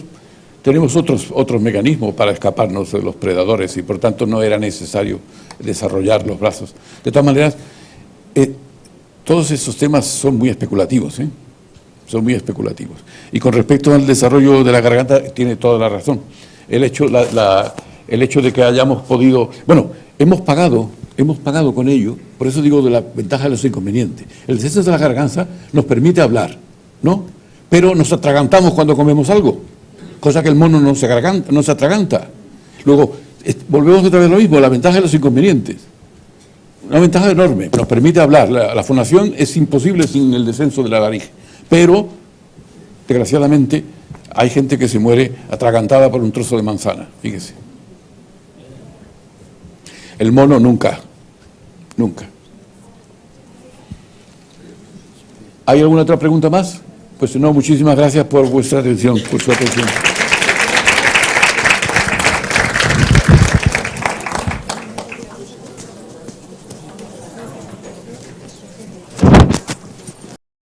tenemos otros mecanismos para escaparnos de los predadores y por tanto no era necesario desarrollar los brazos. De todas maneras, todos esos temas son muy especulativos, ¿eh? Son muy especulativos. Y con respecto al desarrollo de la garganta, tiene toda la razón. El hecho de que hayamos podido... Bueno, hemos pagado con ello, por eso digo de la ventaja de los inconvenientes. El descenso de la garganta nos permite hablar, ¿no? Pero nos atragantamos cuando comemos algo, cosa que el mono no se atraganta. Luego, volvemos otra vez a lo mismo, la ventaja de los inconvenientes. Una ventaja enorme, nos permite hablar. La fonación es imposible sin el descenso de la laringe. Pero, desgraciadamente, hay gente que se muere atragantada por un trozo de manzana, fíjese. El mono nunca. ¿Hay alguna otra pregunta más? Pues no, muchísimas gracias por vuestra atención, por su atención.